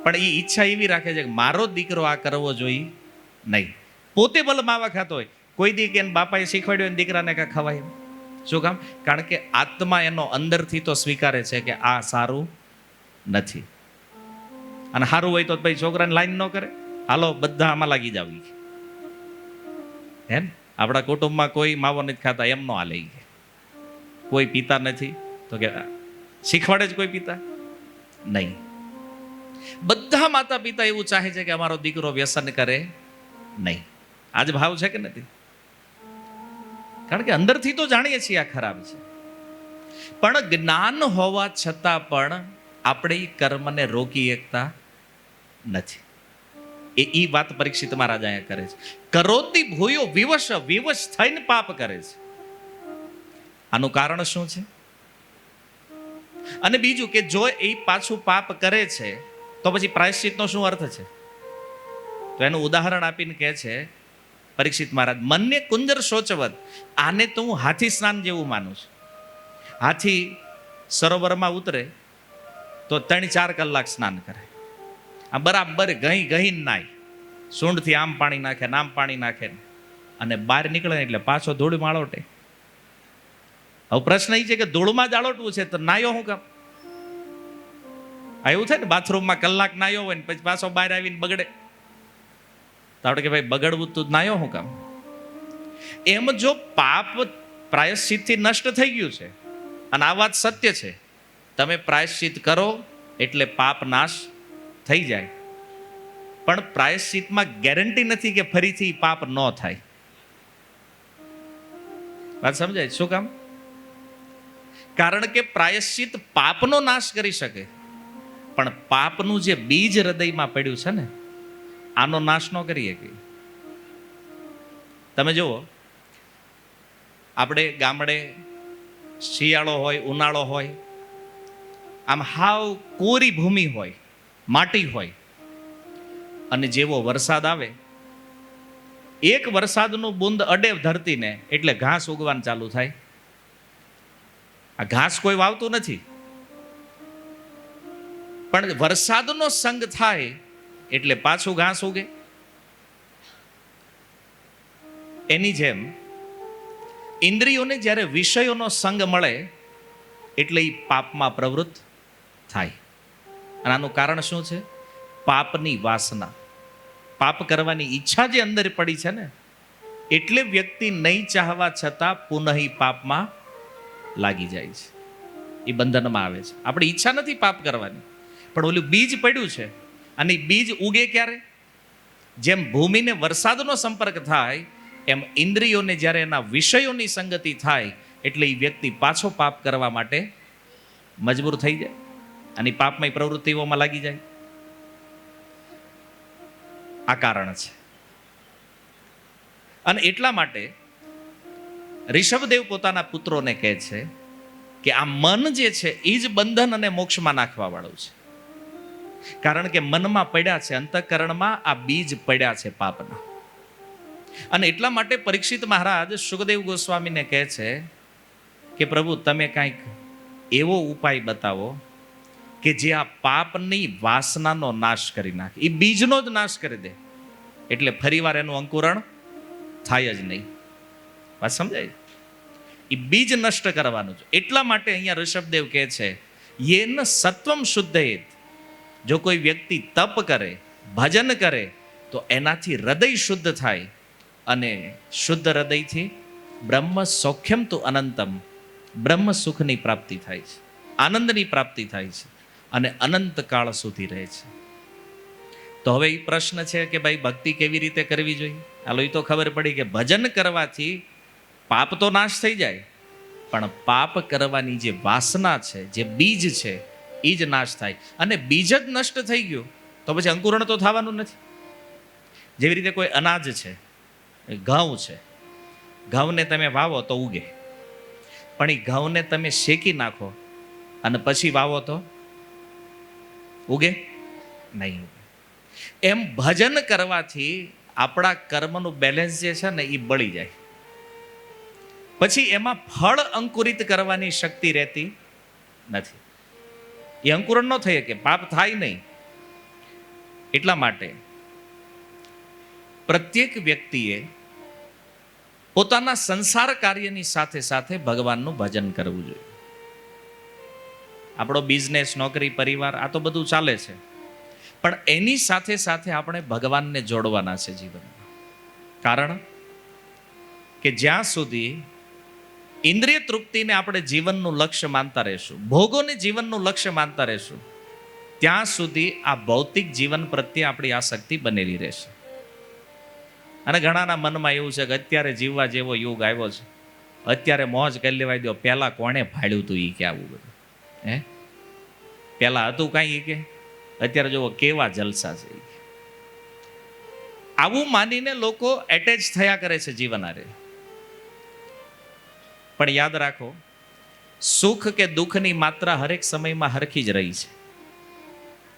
પણ એ ઈચ્છા એવી રાખે છે કે મારો દીકરો આ કરવો જોઈએ નહીં. પોતે બલ માવા ખાતો હોય. કોઈ દી કે બાપાએ શીખવાડ્યું એને દીકરાને કાંઈ ખવાય? શું કામ? કારણ કે આત્મા એનો અંદરથી તો સ્વીકારે છે કે આ સારું નથી. અને સારું હોય તો ભાઈ છોકરાને લાઈન ન કરે, હાલો બધા આમાં લાગી જાવ. હે ને? આપણા કુટુંબમાં કોઈ માવો નથી ખાતા, એમ નો હાલે. કોઈ પીતા નથી તો કે શીખવાડે જ કોઈ પીતા નહીં. બધા માતા પિતા એવું ચાહે છે કે અમારો દીકરો વ્યસન કરે નહીં. આજ ભાવ છે કે નથી? કારણ કે અંદરથી તો જાણીએ છીએ આ ખરાબ છે, પણ જ્ઞાન હોવા છતાં પણ આપણે એ કર્મને રોકી શકતા નથી. એ વાત પરીક્ષિત મહારાજ અહીંયા કરે છે. કરોતી ભૂયો વિવશ, વિવશ થઈને પાપ કરે છે. આનું કારણ શું છે? અને બીજું કે જો એ પાછું પાપ કરે છે તો પછી પ્રાયશ્ચિતનો શું અર્થ છે? તો એનું ઉદાહરણ આપીને કહે છે પરીક્ષિત મહારાજ, મન્ય કુંજર શોચવત. આને તો હું હાથી સ્નાન જેવું માનું છું. હાથી સરોવરમાં ઉતરે તો 3-4 કલાક સ્નાન કરે. આ બરાબર ગઈ નાય, સૂંઢથી આમ પાણી નાખે ને આમ પાણી નાખે, અને બહાર નીકળે એટલે પાછો ધૂળમાં આળોટે. હવે પ્રશ્ન એ છે કે ધૂળમાં જ આળોટવું છે તો નાયો શું કામ? એવું થાય ને, બાથરૂમમાં કલાક નાયો હોય ને પછી પાછો બહાર આવીને બગડે, તો આપણે કે ભાઈ બગડવું તું નાયો શું કામ? એમ જો પાપ પ્રાયશ્ચિતથી નષ્ટ થઈ ગયું છે, અને આ વાત સત્ય છે, તમે પ્રાયશ્ચિત કરો એટલે પાપ નાશ થઈ જાય, પણ પ્રાયશ્ચિતમાં ગેરંટી નથી કે ફરીથી પાપ ન થાય. વાત સમજાય? શું કામ? કારણ કે પ્રાયશ્ચિત પાપનો નાશ કરી શકે, પણ પાપનું જે બીજ હૃદયમાં પડ્યું છે ને, આનો નાશ ન કરી શકે. તમે જુઓ, આપણે ગામડે શિયાળો હોય, ઉનાળો હોય, આમ હાવ કોરી ભૂમિ હોય, માટી હોય, અને જેવો વરસાદ આવે, એક વરસાદનું બુંદ અડે ધરતીને એટલે ઘાસ ઉગવાનું ચાલુ થાય. આ ઘાસ કોઈ વાવતું નથી, પણ વરસાદનો સંગ થાય એટલે પાછું ઘાસ ઉગે. એની જેમ ઇન્દ્રિયોને જ્યારે વિષયોનો સંગ મળે એટલે એ પાપમાં પ્રવૃત્ત થાય. અને આનું કારણ શું છે? પાપની વાસના, પાપ કરવાની ઈચ્છા જે અંદર પડી છે ને, એટલે વ્યક્તિ નહીં ચાહવા છતાં પુનઃ પાપમાં લાગી જાય છે, એ બંધનમાં આવે છે. આપણી ઈચ્છા નથી પાપ કરવાની, પણ ઓલું બીજ પડ્યું છે, અને બીજ ઉગે ક્યારે? જેમ ભૂમિને વરસાદનો સંપર્ક થાય, એમ ઇન્દ્રિયોને જ્યારે એના વિષયોની સંગતિ થાય એટલે એ વ્યક્તિ પાછો પાપ કરવા માટે મજબૂર થઈ જાય અને પાપમય પ્રવૃત્તિઓમાં લાગી જાય. આ કારણ છે. અને એટલા માટે ઋષભદેવ પોતાના પુત્રોને કહે છે કે આ મન જે છે એ જ બંધન અને મોક્ષમાં નાખવા વાળું છે. કારણ કે મનમાં પડ્યા છે, અંતઃકરણમાં આ બીજ પડ્યા છે પાપના. અને એટલા માટે પરીક્ષિત મહારાજ સુખદેવ ગોસ્વામીને કહે છે કે પ્રભુ, તમે કાંઈક એવો ઉપાય બતાવો કે જે આ પાપની વાસનાનો નાશ કરી નાખે, એ બીજનો જ નાશ કરી દે, એટલે ફરીવાર એનું અંકુરણ થાય જ નહીં. વાત સમજાય? એ બીજ નષ્ટ કરવાનું છે. એટલા માટે અહીંયા ઋષભદેવ કહે છે, યેન સત્વમ શુદ્ધયેત, જો કોઈ વ્યક્તિ તપ કરે, ભજન કરે, તો એનાથી હૃદય શુદ્ધ થાય, અને શુદ્ધ હૃદયથી બ્રહ્મ સૌખ્યમ તો અનંતમ, બ્રહ્મ સુખની પ્રાપ્તિ થાય છે, આનંદની પ્રાપ્તિ થાય છે, અને અનંત કાળ સુધી રહે છે. તો હવે એ પ્રશ્ન છે કે ભાઈ ભક્તિ કેવી રીતે કરવી જોઈએ? હાલો, એ તો ખબર પડી કે ભજન કરવાથી પાપ તો નાશ થઈ જાય, પણ પાપ કરવાની જે વાસના છે, જે બીજ છે, એ જ નાશ થાય. અને બીજ જ નષ્ટ થઈ ગયું તો પછી અંકુરણ તો થવાનું નથી. જેવી રીતે કોઈ અનાજ છે, ઘઉં છે, ઘઉંને તમે વાવો તો ઉગે, પણ એ ઘઉંને તમે શેકી નાખો અને પછી વાવો તો ઉગે નહીં. એમ ભજન કરવાથી આપણા કર્મનું બેલેન્સ જે છે ને એ બળી જાય, પછી એમાં ફળ અંકુરિત કરવાની શક્તિ રહેતી નથી. એ અંકુરણ ન થઈ શકે, પાપ થાય નહીં. એટલા માટે પ્રત્યેક વ્યક્તિએ પોતાના સંસાર કાર્યની સાથે સાથે ભગવાનનું ભજન કરવું જોઈએ. આપણો બિઝનેસ, નોકરી, પરિવાર, આ તો બધું ચાલે છે, પણ એની સાથે સાથે આપણે ભગવાનને જોડવાના છે જીવનમાં. કારણ કે જ્યાં સુધી ઇન્દ્રિય તૃપ્તિને આપણે જીવનનું લક્ષ્ય માનતા રહેશું, ભોગોને જીવનનું લક્ષ્ય માનતા રહેશું, ત્યાં સુધી આ ભૌતિક જીવન પ્રત્યે આપણી આસક્તિ બનેલી રહેશે. અને ઘણાના મનમાં એવું છે કે અત્યારે જીવવા જેવો યુગ આવ્યો છે, અત્યારે મોજ કરી લેવાય દો, પહેલા કોણે ફાડ્યું હતું એ કે આવું બધું? પહેલા હતું કાંઈ કે અત્યારે જોવો કેવા જલસા છે. આવું માનીને લોકો એટેચ થયા કરે છે જીવન હારે. પણ યાદ રાખો, સુખ કે દુઃખની માત્રા હરેક સમયમાં હરખી જ રહી છે.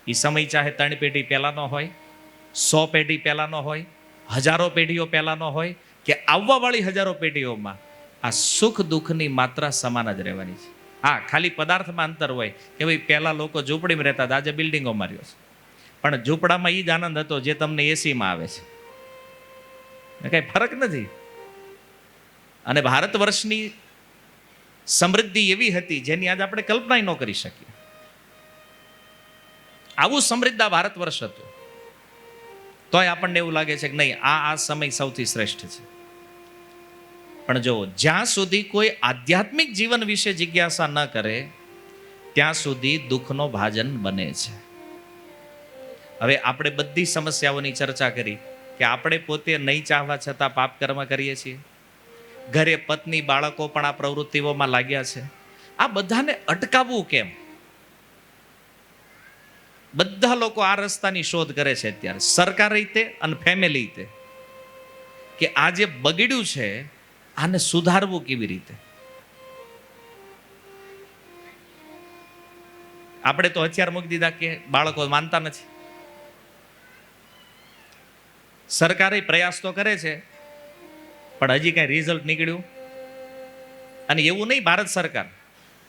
એ સમય ચાહે 3 પેઢી પહેલાનો હોય, 100 પેઢી પહેલાનો હોય, હજારો પેઢીઓ પહેલાનો હોય, કે આવવા વાળી હજારો પેઢીઓમાં આ સુખ દુઃખની માત્રા સમાન જ રહેવાની છે. હા, ખાલી પદાર્થમાં અંતર હોય કે ભાઈ પહેલા લોકો ઝૂંપડીમાં રહેતા હતા, આજે બિલ્ડિંગોમાં રહ્યો છે, પણ ઝૂંપડામાં એ જ આનંદ હતો જે તમને એસીમાં આવે છે. કઈ ફરક નથી. અને ભારત વર્ષની સમૃદ્ધિ એવી હતી જેની આજે આપણે કલ્પના ન કરી શકીએ. આવું સમૃદ્ધ આ ભારત વર્ષ હતું, તોય આપણને એવું લાગે છે કે નહીં, આ સમય સૌથી શ્રેષ્ઠ છે. પણ જો જ્યાં સુધી કોઈ આધ્યાત્મિક જીવન વિશે જિજ્ઞાસા ન કરે ત્યાં સુધી દુઃખનો ભાજન બને છે. હવે આપણે બધી સમસ્યાઓની ચર્ચા કરી કે આપણે પોતે નહીં ચાહવા છતાં પાપ કર્મ કરીએ છીએ, ઘરે પત્ની બાળકો પણ આ પ્રવૃત્તિઓમાં લાગ્યા છે, આ બધાને અટકાવવું કેમ? બધા લોકો આ રસ્તાની શોધ કરે છે અત્યારે, સરકાર રીતે અને ફેમિલી રીતે, કે આ જે બગડ્યું છે આને સુધારવું કેવી રીતે. આપણે તો હથિયાર મૂકી દીધા કે બાળકો માનતા નથી. સરકારે પ્રયાસ તો કરે છે પણ હજી કઈ રિઝલ્ટ નીકળ્યું. અને એવું નહીં ભારત સરકાર,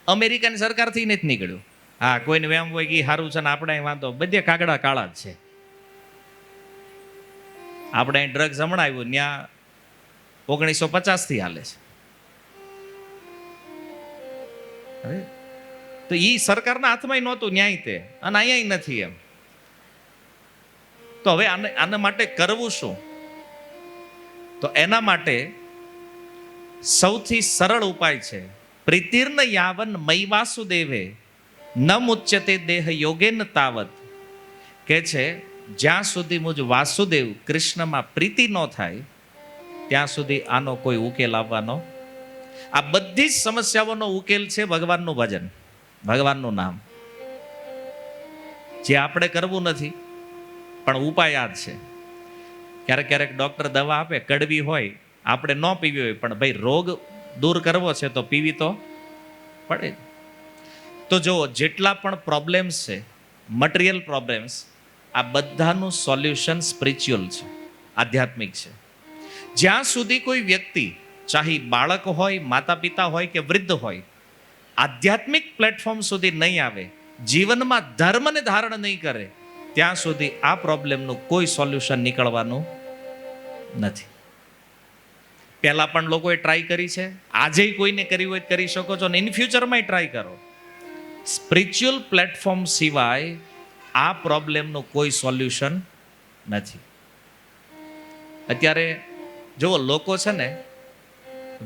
અમેરિકાની સરકારથી નથી નીકળ્યું. હા, કોઈને વેમ હોય કે સારું છે ને આપણે વાંધો, બધે કાગડા કાળા જ છે. આપણે અહીં ડ્રગ્સ હમણાં આવ્યું, ત્યાં 1950 થી હાલે છે. તો એ સરકારના હાથમાં નહોતું ન્યાય તે, અને અહીંયા નથી એમ. તો હવે આના માટે કરવું શું? તો એના માટે સૌથી સરળ ઉપાય છે પ્રીતિર્ન યાવન મય વાસુદેવે ન મુચ્યતે દેહ યોગેન તાવત. કે છે જ્યાં સુધી મુજ વાસુદેવ કૃષ્ણમાં પ્રીતિ ન થાય ત્યાં સુધી આનો કોઈ ઉકેલ આવવાનો. આ બધી જ સમસ્યાઓનો ઉકેલ છે ભગવાનનું ભજન, ભગવાનનું નામ. જે આપણે કરવું નથી પણ ઉપાય આ જ છે. ક્યારેક ક્યારેક ડોક્ટર દવા આપે, કડવી હોય, આપણે ન પીવી હોય, પણ ભાઈ રોગ દૂર કરવો છે તો પીવી તો પડે. તો જુઓ, જેટલા પણ પ્રોબ્લેમ્સ છે, મટીરિયલ પ્રોબ્લેમ્સ, આ બધાનું સોલ્યુશન સ્પિરિચ્યુઅલ છે, આધ્યાત્મિક છે. જ્યાં સુધી કોઈ વ્યક્તિ, ચાહે બાળક હોય, માતા પિતા હોય કે વૃદ્ધ હોય, આધ્યાત્મિક પ્લેટફોર્મ સુધી નહીં આવે, જીવનમાં ધર્મને ધારણ નહીં કરે, ત્યાં સુધી આ પ્રોબ્લેમનું કોઈ સોલ્યુશન નીકળવાનું નથી. પહેલા પણ લોકોએ ટ્રાય કરી છે, આજે કોઈને કરી હોય કરી શકો છો, અને ઇન ફ્યુચરમાં ટ્રાય કરો. સ્પિરિચ્યુઅલ પ્લેટફોર્મ સિવાય આ પ્રોબ્લેમનું કોઈ સોલ્યુશન નથી. અત્યારે જો લોકો છે ને,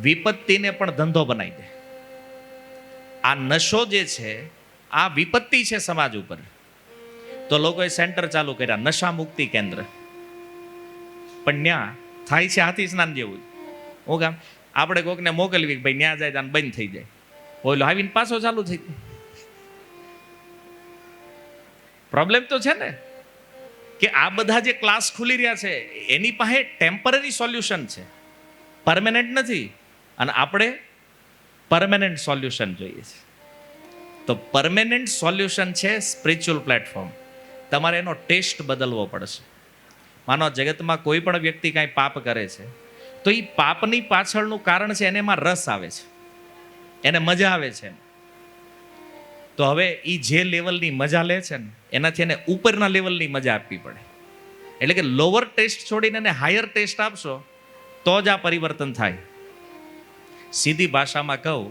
વિપત્તિને પણ ધંધો બનાવી દે. આ નશો જે છે આ વિપત્તિ છે સમાજ ઉપર. તો લોકોએ સેન્ટર ચાલુ કર્યા, નશા મુક્તિ કેન્દ્ર. પણ ત્યાં થાય છે હાથી સ્નાન જેવું. હું કામ આપણે કોકને મોકલવી, ભાઈ ત્યાં જાય ત્યાં બંધ થઈ જાય, ઓલો આવીને પાછો ચાલુ થઈ જાય. પ્રોબ્લેમ તો છે ને કે આ બધા જે ક્લાસ ખુલી રહ્યા છે એની પાસે ટેમ્પરરી સોલ્યુશન છે, પરમેનન્ટ નથી. અને આપણે પરમેનન્ટ સોલ્યુશન જોઈએ છે. તો પરમેનન્ટ સોલ્યુશન છે સ્પિરિચ્યુઅલ પ્લેટફોર્મ. તમારે એનો ટેસ્ટ બદલવો પડશે. માનો જગતમાં કોઈ પણ વ્યક્તિ કાંઈ પાપ કરે છે તો એ પાપની પાછળનું કારણ છે એને એમાં રસ આવે છે, એને મજા આવે છે. તો હવે એ જે લેવલની મજા લે છે ને એનાથી એને ઉપરના લેવલની મજા આપવી પડે. એટલે કે લોઅર ટેસ્ટ છોડીને એને હાયર ટેસ્ટ આપશો તો જ આ પરિવર્તન થાય. સીધી ભાષામાં કહું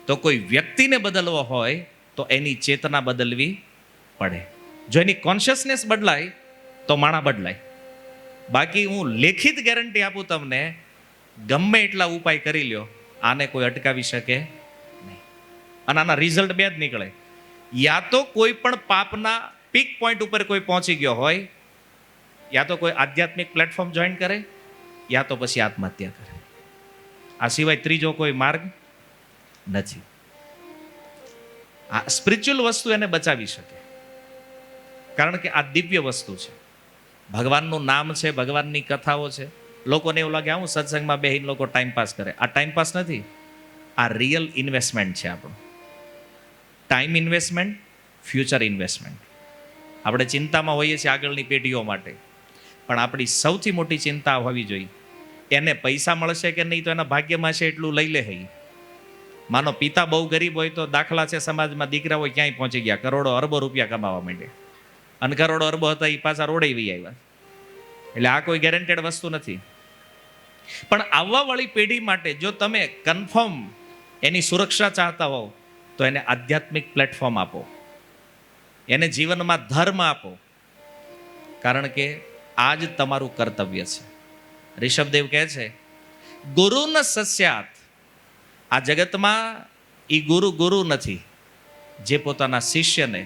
તો કોઈ વ્યક્તિને બદલવો હોય તો એની ચેતના બદલવી પડે. જો એની કોન્શિયસનેસ બદલાય તો માણા બદલાય. બાકી હું લેખિત ગેરંટી આપું તમને, ગમે એટલા ઉપાય કરી લ્યો, આને કોઈ અટકાવી શકે નહીં. અને આના રિઝલ્ટ બે જ નીકળે. યા તો કોઈ પણ પાપના પીક પોઈન્ટ ઉપર કોઈ પહોંચી ગયો હોય, યા તો કોઈ આધ્યાત્મિક પ્લેટફોર્મ જોઈન કરે, યા તો પછી આત્મહત્યા કરે. આ સિવાય ત્રીજો કોઈ માર્ગ નથી. આ સ્પિરિચ્યુઅલ વસ્તુ એને બચાવી શકે, કારણ કે આ દિવ્ય વસ્તુ છે. ભગવાનનું નામ છે, ભગવાનની કથાઓ છે. લોકોને એવું લાગે હું સત્સંગમાં બેહીને લોકો ટાઈમપાસ કરે. આ ટાઈમપાસ નથી, આ રિયલ ઇન્વેસ્ટમેન્ટ છે આપણું. Time investment, future investment. આપણે ચિંતામાં હોઈએ છીએ આગળની પેઢીઓ માટે, પણ આપણી સૌથી મોટી ચિંતા હોવી જોઈએ એને પૈસા મળશે કે નહીં, તો એના ભાગ્યમાં છે એટલું લઈ લે. માનો પિતા બહુ ગરીબ હોય તો દાખલા છે સમાજમાં, દીકરાઓ ક્યાંય પહોંચી ગયા, કરોડો અરબો રૂપિયા કમાવા માંડ્યા, અને કરોડો અરબો હતા એ પાછા રોડે વી આવ્યા. એટલે આ કોઈ ગેરંટેડ વસ્તુ નથી. પણ આવવાવાળી પેઢી માટે જો તમે કન્ફર્મ એની સુરક્ષા ચાહતા હોવ તો એને આધ્યાત્મિક પ્લેટફોર્મ આપો, એને જીવનમાં ધર્મ આપો, કારણ કે આ જ તમારું કર્તવ્ય છે. ઋષભદેવ કહે છે ગુરુ ન સસ્યાત. આ જગતમાં એ ગુરુ નથી જે પોતાના શિષ્યને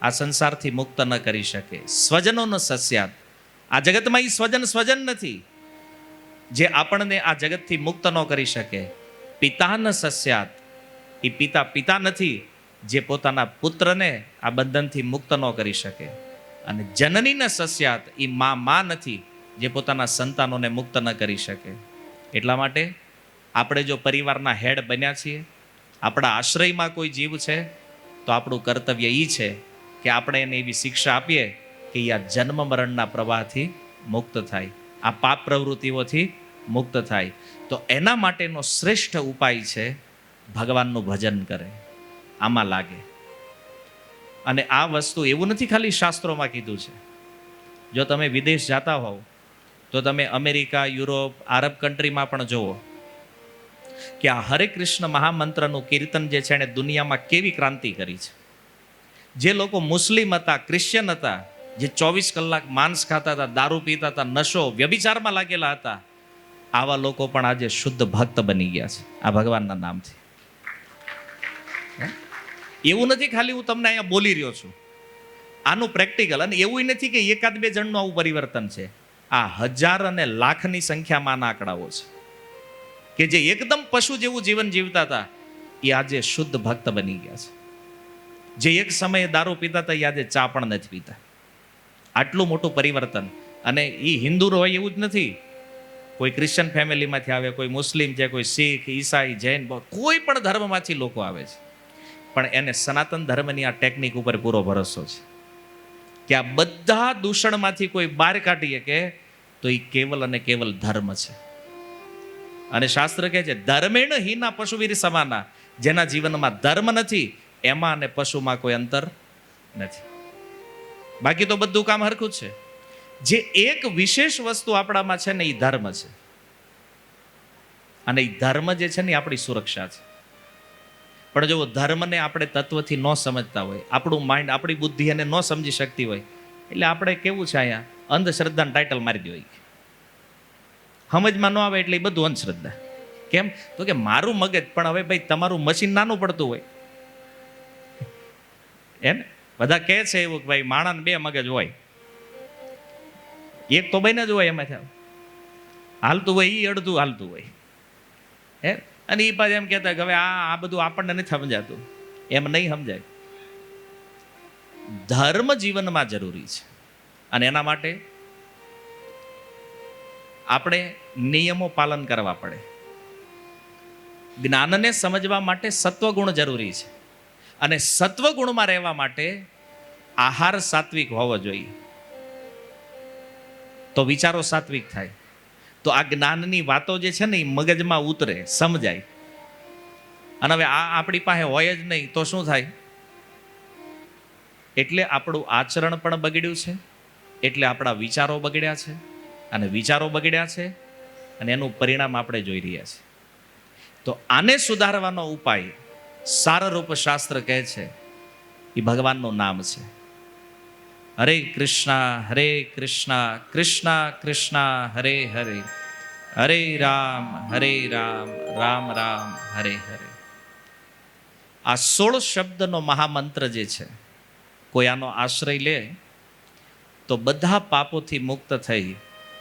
આ સંસારથી મુક્ત ન કરી શકે. સ્વજનો ન સસ્યાત. આ જગતમાં એ સ્વજન નથી જે આપણને આ જગતથી મુક્ત ન કરી શકે. પિતા ન સસ્યાત. એ પિતા નથી જે પોતાના પુત્રને આ બંધનથી મુક્ત ન કરી શકે. અને જનનીને સસ્યાત, એ મા નથી જે પોતાના સંતાનોને મુક્ત ન કરી શકે. એટલા માટે આપણે જો પરિવારના હેડ બન્યા છીએ, આપણા આશ્રયમાં કોઈ જીવ છે, તો આપણું કર્તવ્ય એ છે કે આપણે એને એવી શિક્ષા આપીએ કે આ જન્મ મરણના પ્રવાહથી મુક્ત થાય, આ પાપ પ્રવૃત્તિઓથી મુક્ત થાય. તો એના માટેનો શ્રેષ્ઠ ઉપાય છે ભગવાનનું ભજન કરે, આમાં લાગે. અને આ વસ્તુ એવું નથી ખાલી શાસ્ત્રોમાં કીધું છે. જો તમે વિદેશ જતા હોવ તો તમે અમેરિકા, યુરોપ, આરબ કન્ટ્રીમાં પણ જુઓ કે આ હરે કૃષ્ણ મહામંત્રનું કીર્તન જે છે એણે દુનિયામાં કેવી ક્રાંતિ કરી છે. જે લોકો મુસ્લિમ હતા, ક્રિશ્ચિયન હતા, જે 24 કલાક માંસ ખાતા હતા, દારૂ પીતા હતા, નશો વ્યભિચારમાં લાગેલા હતા, આવા લોકો પણ આજે શુદ્ધ ભક્ત બની ગયા છે આ ભગવાનના નામથી. એવું નથી ખાલી હું તમને અહીંયા બોલી રહ્યો છું, આનું પ્રેક્ટિકલ. અને એવું નથી કે એકાદ બે જણનું આવું પરિવર્તન છે, આ હજાર અને લાખની સંખ્યામાં આંકડાઓ છે કે જે એકદમ પશુ જેવું જીવન જીવતા હતા એ આજે શુદ્ધ ભક્ત બની ગયા છે. જે એક સમયે દારૂ પીતા હતા એ આજે ચા પણ નથી પીતા. આટલું મોટું પરિવર્તન. અને એ હિન્દુ હોય એવું જ નથી, કોઈ ક્રિશ્ચિયન ફેમિલીમાંથી આવે, કોઈ મુસ્લિમ છે, કોઈ શીખ, ઈસાઈ, જૈન, કોઈ પણ ધર્મમાંથી લોકો આવે છે, પણ એને સનાતન ધર્મની આ ટેકનિક ઉપર પૂરો ભરોસો છે કે આ બધા દૂષણમાંથી કોઈ બહાર કાઢીએ કે તો એ કેવલ અને કેવલ ધર્મ છે. અને શાસ્ત્ર કહે છે ધર્મેણ હીના પશુવીર સમાના, જેના જીવનમાં ધર્મ નથી એમાં અને પશુમાં કોઈ અંતર નથી. બાકી તો બધું કામ હરખું જ છે. જે એક વિશેષ વસ્તુ આપણામાં છે ને એ ધર્મ છે. અને એ ધર્મ જે છે ને એ આપણી સુરક્ષા છે. પણ જો ધર્મને આપણે તત્વથી ન સમજતા હોય, આપણું માઇન્ડ, આપણી બુદ્ધિ એને ન સમજી શકતી હોય, એટલે આપણે કેવું છે અહીંયા અંધશ્રદ્ધાનું ટાઇટલ મારી દે હોય. સમજમાં ન આવે એટલે એ બધું અંધશ્રદ્ધા. કેમ? તો કે મારું મગજ, પણ હવે ભાઈ તમારું મશીન નાનું પડતું હોય એને બધા કહે છે એવું કે ભાઈ માણસને બે મગજ હોય, એક તો બને જ હોય, એમાંથી હાલતું હોય એ અડધું હાલતું હોય હે. અને એ પાછા એમ કહેતા કે હવે આ બધું આપણને નથી સમજાતું. એમ નહીં સમજાય. ધર્મ જીવનમાં જરૂરી છે અને એના માટે આપણે નિયમો પાલન કરવા પડે. જ્ઞાનને સમજવા માટે સત્વગુણ જરૂરી છે અને સત્વગુણમાં રહેવા માટે આહાર સાત્વિક હોવો જોઈએ, તો વિચારો સાત્વિક થાય, તો આ જ્ઞાનની વાતો જે છે ને એ મગજમાં ઉતરે, સમજાય. અને હવે આ આપણી પાસે હોય જ નહીં તો શું થાય? એટલે આપણું આચરણ પણ બગડ્યું છે, એટલે આપણા વિચારો બગડ્યા છે, અને વિચારો બગડ્યા છે અને એનું પરિણામ આપણે જોઈ રહ્યા છીએ. તો આને સુધારવાનો ઉપાય સારરૂપ શાસ્ત્ર કહે છે એ ભગવાનનું નામ છે. હરે કૃષ્ણ કૃષ્ણ કૃષ્ણ હરે હરે, હરે રામ રામ રામ હરે હરે. આ 16 શબ્દનો મહામંત્ર જે છે, કોઈ આનો આશ્રય લે તો બધા પાપોથી મુક્ત થઈ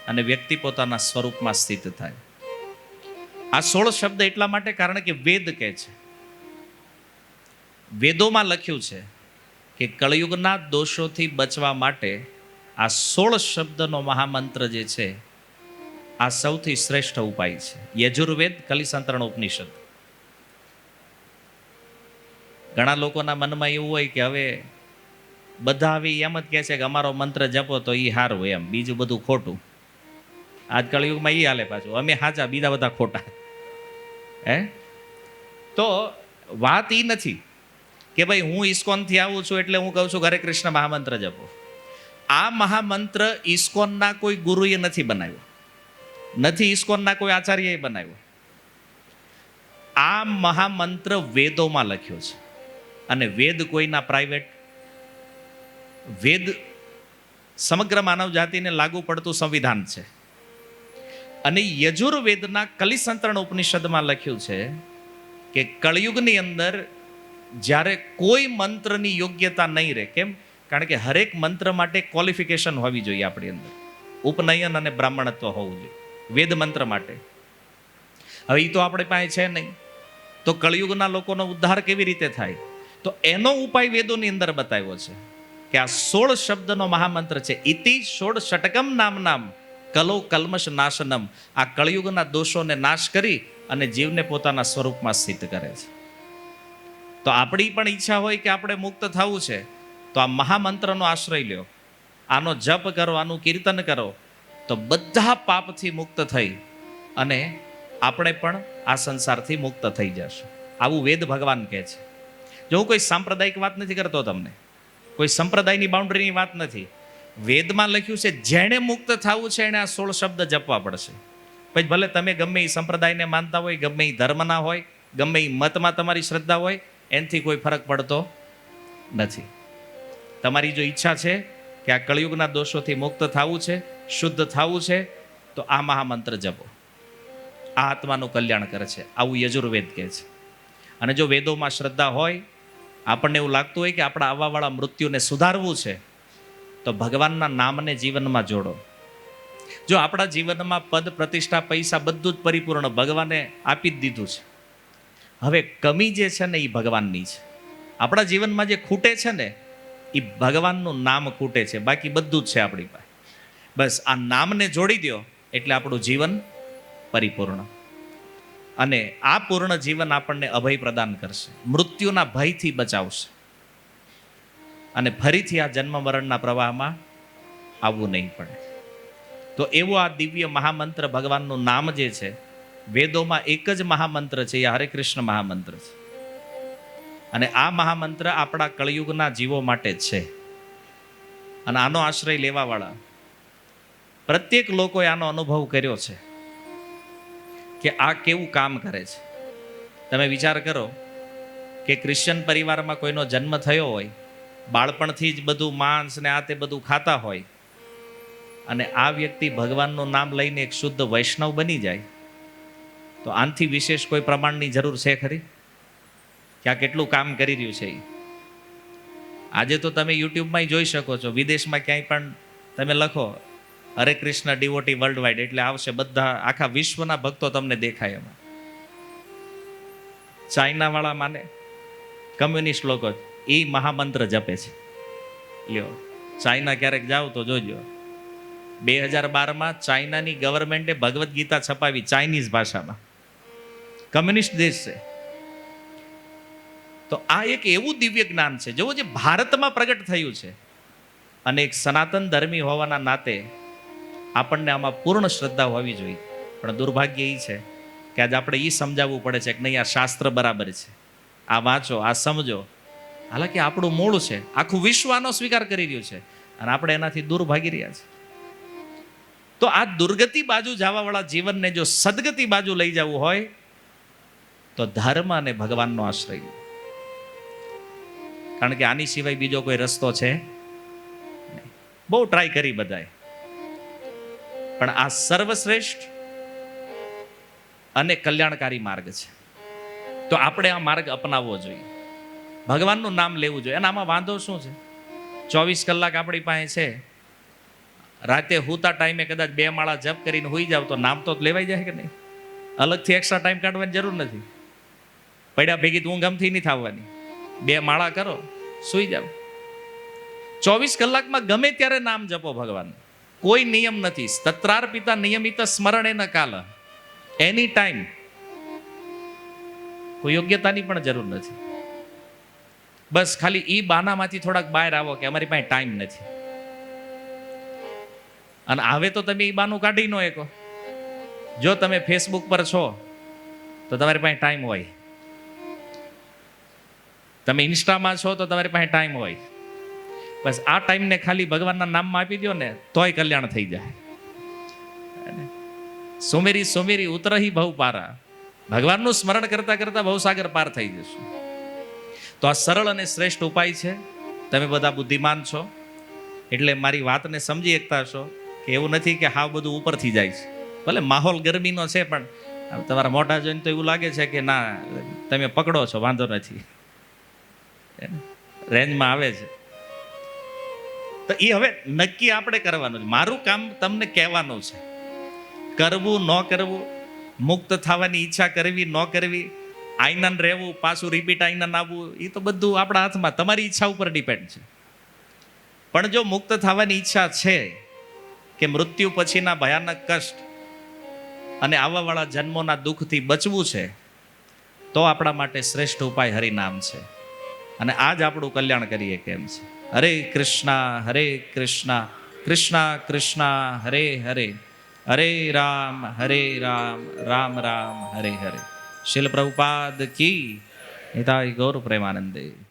અને વ્યક્તિ પોતાના સ્વરૂપમાં સ્થિત થાય. આ 16 શબ્દ એટલા માટે કારણ કે વેદ કહે છે, વેદોમાં લખ્યું છે કે કળયુગના દોષોથી બચવા માટે આ 16 શબ્દનો મહામંત્ર જે છે આ સૌથી શ્રેષ્ઠ ઉપાય છે. યજુર્વેદ, કલિસંતરણ ઉપનિષદ. ઘણા લોકોના મનમાં એવું હોય કે હવે બધા આવી એમ જ કહે છે કે અમારો મંત્ર જપો તો એ સારું, એમ બીજું બધું ખોટું. આજ કળયુગમાં એ હાલે પાછું, અમે સાચા બીજા બધા ખોટા. હે? તો વાત એ નથી કે ભાઈ હું ઇસ્કોનથી આવું છું એટલે હું કહું છું હરે કૃષ્ણ મહામંત્ર જપો. આ મહામંત્ર ઇસ્કોનના કોઈ ગુરુએ નથી બનાવ્યો, નથી ઇસ્કોનના કોઈ આચાર્યએ બનાવ્યો. આ મહામંત્ર વેદોમાં લખ્યો છે અને વેદ કોઈના પ્રાઇવેટ, વેદ સમગ્ર માનવ જાતિને લાગુ પડતું સંવિધાન છે. અને યજુર્વેદના કલિસંતરણ ઉપનિષદમાં લખ્યું છે કે કળયુગની અંદર જ્યારે કોઈ મંત્રની યોગ્યતા નહીં રહે. કેમ? કારણ કે હરેક મંત્ર માટે ક્વોલિફિકેશન હોવી જોઈએ આપણી અંદર, ઉપનયન અને બ્રાહ્મણત્વ હોવું જોઈએ વેદ મંત્ર માટે. હવે એ તો આપણી પાસે છે નહીં, તો તો કળિયુગના લોકોનો ઉદ્ધાર કેવી રીતે થાય? તો એનો ઉપાય વેદોની અંદર બતાવ્યો છે કે આ 16 શબ્દનો મહામંત્ર છે. ઇતિ ષોડ ષટકમ નામ કલો કલ્મશ નાશનમ. આ કળિયુગના દોષોને નાશ કરી અને જીવને પોતાના સ્વરૂપમાં સ્થિત કરે છે. તો આપણી પણ ઈચ્છા હોય કે આપણે મુક્ત થવું છે, તો આ મહામંત્રનો આશ્રય લ્યો, આનો જપ કરો, આનું કીર્તન કરો, તો બધા પાપથી મુક્ત થઈ અને આપણે પણ આ સંસારથી મુક્ત થઈ જશું. આવું વેદ ભગવાન કહે છે. જો હું કોઈ સાંપ્રદાયિક વાત નથી કરતો, તમને કોઈ સંપ્રદાયની બાઉન્ડ્રીની વાત નથી. વેદમાં લખ્યું છે જેણે મુક્ત થવું છે એણે આ 16 શબ્દ જપવા પડશે. પછી ભલે તમે ગમે એ સંપ્રદાયને માનતા હોય, ગમે એ ધર્મના હોય, ગમે એ મતમાં તમારી શ્રદ્ધા હોય, એનાથી કોઈ ફરક પડતો નથી. તમારી જો ઈચ્છા છે કે આ કળિયુગના દોષોથી મુક્ત થવું છે, શુદ્ધ થવું છે, તો આ મહામંત્ર જપો. આ આત્માનું કલ્યાણ કરે છે, આવું યજુર્વેદ કહે છે. અને જો વેદોમાં શ્રદ્ધા હોય, આપણને એવું લાગતું હોય કે આપણા આવવાવાળા મૃત્યુને સુધારવું છે, તો ભગવાનના નામને જીવનમાં જોડો. જો આપણા જીવનમાં પદ, પ્રતિષ્ઠા, પૈસા બધું જ પરિપૂર્ણ ભગવાને આપી જ દીધું છે. હવે કમી જે છે ને એ ભગવાનની છે. આપણા જીવનમાં જે ખૂટે છે ને એ ભગવાનનું નામ ખૂટે છે, બાકી બધું જ છે આપણી પાસે. બસ આ નામને જોડી દો એટલે આપણું જીવન પરિપૂર્ણ. અને આ પૂર્ણ જીવન આપણને અભય પ્રદાન કરશે, મૃત્યુના ભયથી બચાવશે અને ફરીથી આ જન્મ મરણના પ્રવાહમાં આવવું નહીં પડે. તો એવો આ દિવ્ય મહામંત્ર ભગવાનનું નામ જે છે, વેદોમાં એક જ મહામંત્ર છે, એ હરે કૃષ્ણ મહામંત્ર છે. અને આ મહામંત્ર આપણા કળિયુગના જીવો માટે જ છે. અને આનો આશ્રય લેવાવાળા પ્રત્યેક લોકોએ આનો અનુભવ કર્યો છે કે આ કેવું કામ કરે છે. તમે વિચાર કરો કે ક્રિશ્ચન પરિવારમાં કોઈનો જન્મ થયો હોય, બાળપણથી જ બધું માંસ ને આ તે બધું ખાતા હોય, અને આ વ્યક્તિ ભગવાનનું નામ લઈને એક શુદ્ધ વૈષ્ણવ બની જાય, તો આનાથી વિશેષ કોઈ પ્રમાણની જરૂર છે ખરી? કે આ કેટલું કામ કરી રહ્યું છે. આજે તો તમે યુટ્યુબમાં જોઈ શકો છો, વિદેશમાં ક્યાંય પણ તમે લખો હરે કૃષ્ણ ડિવોટી વર્લ્ડ વાઇડ એટલે આવશે, બધા આખા વિશ્વના ભક્તો તમને દેખાય. એમાં ચાઇના વાળા માને, કમ્યુનિસ્ટ લોકો એ મહામંત્ર જપે છે. લ્યો, ચાઇના ક્યારેક જાઓ તો જોજો, 2012માં ચાઇનાની ગવર્મેન્ટે ભગવદ્ ગીતા છપાવી ચાઇનીઝ ભાષામાં. કમ્યુનિસ્ટ દેશ છે. તો આ એક એવું દિવ્ય જ્ઞાન છે જેવું જે ભારતમાં પ્રગટ થયું છે. અને એક સનાતન ધર્મી હોવાના નાતે આપણને આમાં પૂર્ણ શ્રદ્ધા હોવી જોઈએ. પણ દુર્ભાગ્ય એ છે કે આજે આપણે એ સમજાવવું પડે છે કે નહીં, આ શાસ્ત્ર બરાબર છે, આ વાંચો, આ સમજો. હાલાકી આપણું મૂળ છે, આખું વિશ્વ આનો સ્વીકાર કરી રહ્યું છે અને આપણે એનાથી દૂર ભાગી રહ્યા છે. તો આ દુર્ગતિ બાજુ જવાવાળા જીવનને જો સદગતિ બાજુ લઈ જવું હોય તો ધર્મ અને ભગવાનનો આશ્રય લો. કારણ કે આની સિવાય બીજો કોઈ રસ્તો છે નહીં. બહુ ટ્રાય કરી બધાએ, પણ આ સર્વશ્રેષ્ઠ અને કલ્યાણકારી માર્ગ છે. તો આપણે આ માર્ગ અપનાવવો જોઈએ, ભગવાનનું નામ લેવું જોઈએ. અને આમાં વાંધો શું છે? 24 કલાક આપણી પાસે છે. રાતે હુતા ટાઈમે કદાચ 2 માળા જપ કરીને હોઈ જાવ તો નામ તો લેવાઈ જાય કે નહીં? અલગથી એક્સ્ટ્રા ટાઈમ કાઢવાની જરૂર નથી. પડ્યા ભેગી ઊંઘ ગમથી નહીં થવાની. 2 માળા કરો, સુઈ જાવ. 24 કલાકમાં ગમે ત્યારે નામ જપો ભગવાન. કોઈ નિયમ નથી. તત્રાર્પિતા નિયમિત સ્મરણે ન કાલ, એની ટાઈમ. કોઈ યોગ્યતાની પણ જરૂર નથી. બસ ખાલી ઈ બાનામાંથી થોડાક બહાર આવો કે અમારી પાસે ટાઈમ નથી. અને હવે તો તમે ઈ બાનું કાઢી નો શકો. જો તમે ફેસબુક પર છો તો તમારી પાસે ટાઈમ હોય, તમે ઇન્સ્ટામાં છો તો તમારી પાસે ટાઈમ હોય. બસ આ ટાઈમને ખાલી ભગવાનના નામમાં આપી દો ને તોય કલ્યાણ થઈ જાય. સુમેરી સુમેરી ઉતરહી ભવ પારા, ભગવાનનું સ્મરણ કરતા કરતા ભવસાગર પાર થઈ જશું. તો આ સરળ અને શ્રેષ્ઠ ઉપાય છે. તમે બધા બુદ્ધિમાન છો એટલે મારી વાતને સમજી શકતા છો કે એવું નથી કે હાવ બધું ઉપરથી જાય છે. ભલે માહોલ ગરમીનો છે પણ તમારા મોઢા જોઈને તો એવું લાગે છે કે ના તમે પકડો છો, વાંધો નથી, રેન્જમાં આવે છે. તો એ હવે નક્કી આપણે કરવાનું છે. મારું કામ તમને કહેવાનું છે. કરવું ન કરવું, મુક્ત થવાની ઈચ્છા કરવી ન કરવી, આઈનન રહેવું, પાછું રિપીટ આઈનન આવવું, એ તો બધું આપણા હાથમાં, તમારી ઈચ્છા ઉપર ડિપેન્ડ છે. પણ જો મુક્ત થવાની ઈચ્છા છે કે મૃત્યુ પછીના ભયાનક કષ્ટ અને આવાવાળા જન્મોના દુઃખથી બચવું છે, તો આપણા માટે શ્રેષ્ઠ ઉપાય હરિનામ છે. અને આજ આપણું કલ્યાણ કરીએ કેમ છે. હરે કૃષ્ણ કૃષ્ણ કૃષ્ણ હરે હરે, હરે રામ રામ રામ હરે હરે. શીલ પ્રભુપાદ કી. નિતાઈ ગૌર પ્રેમાનંદે.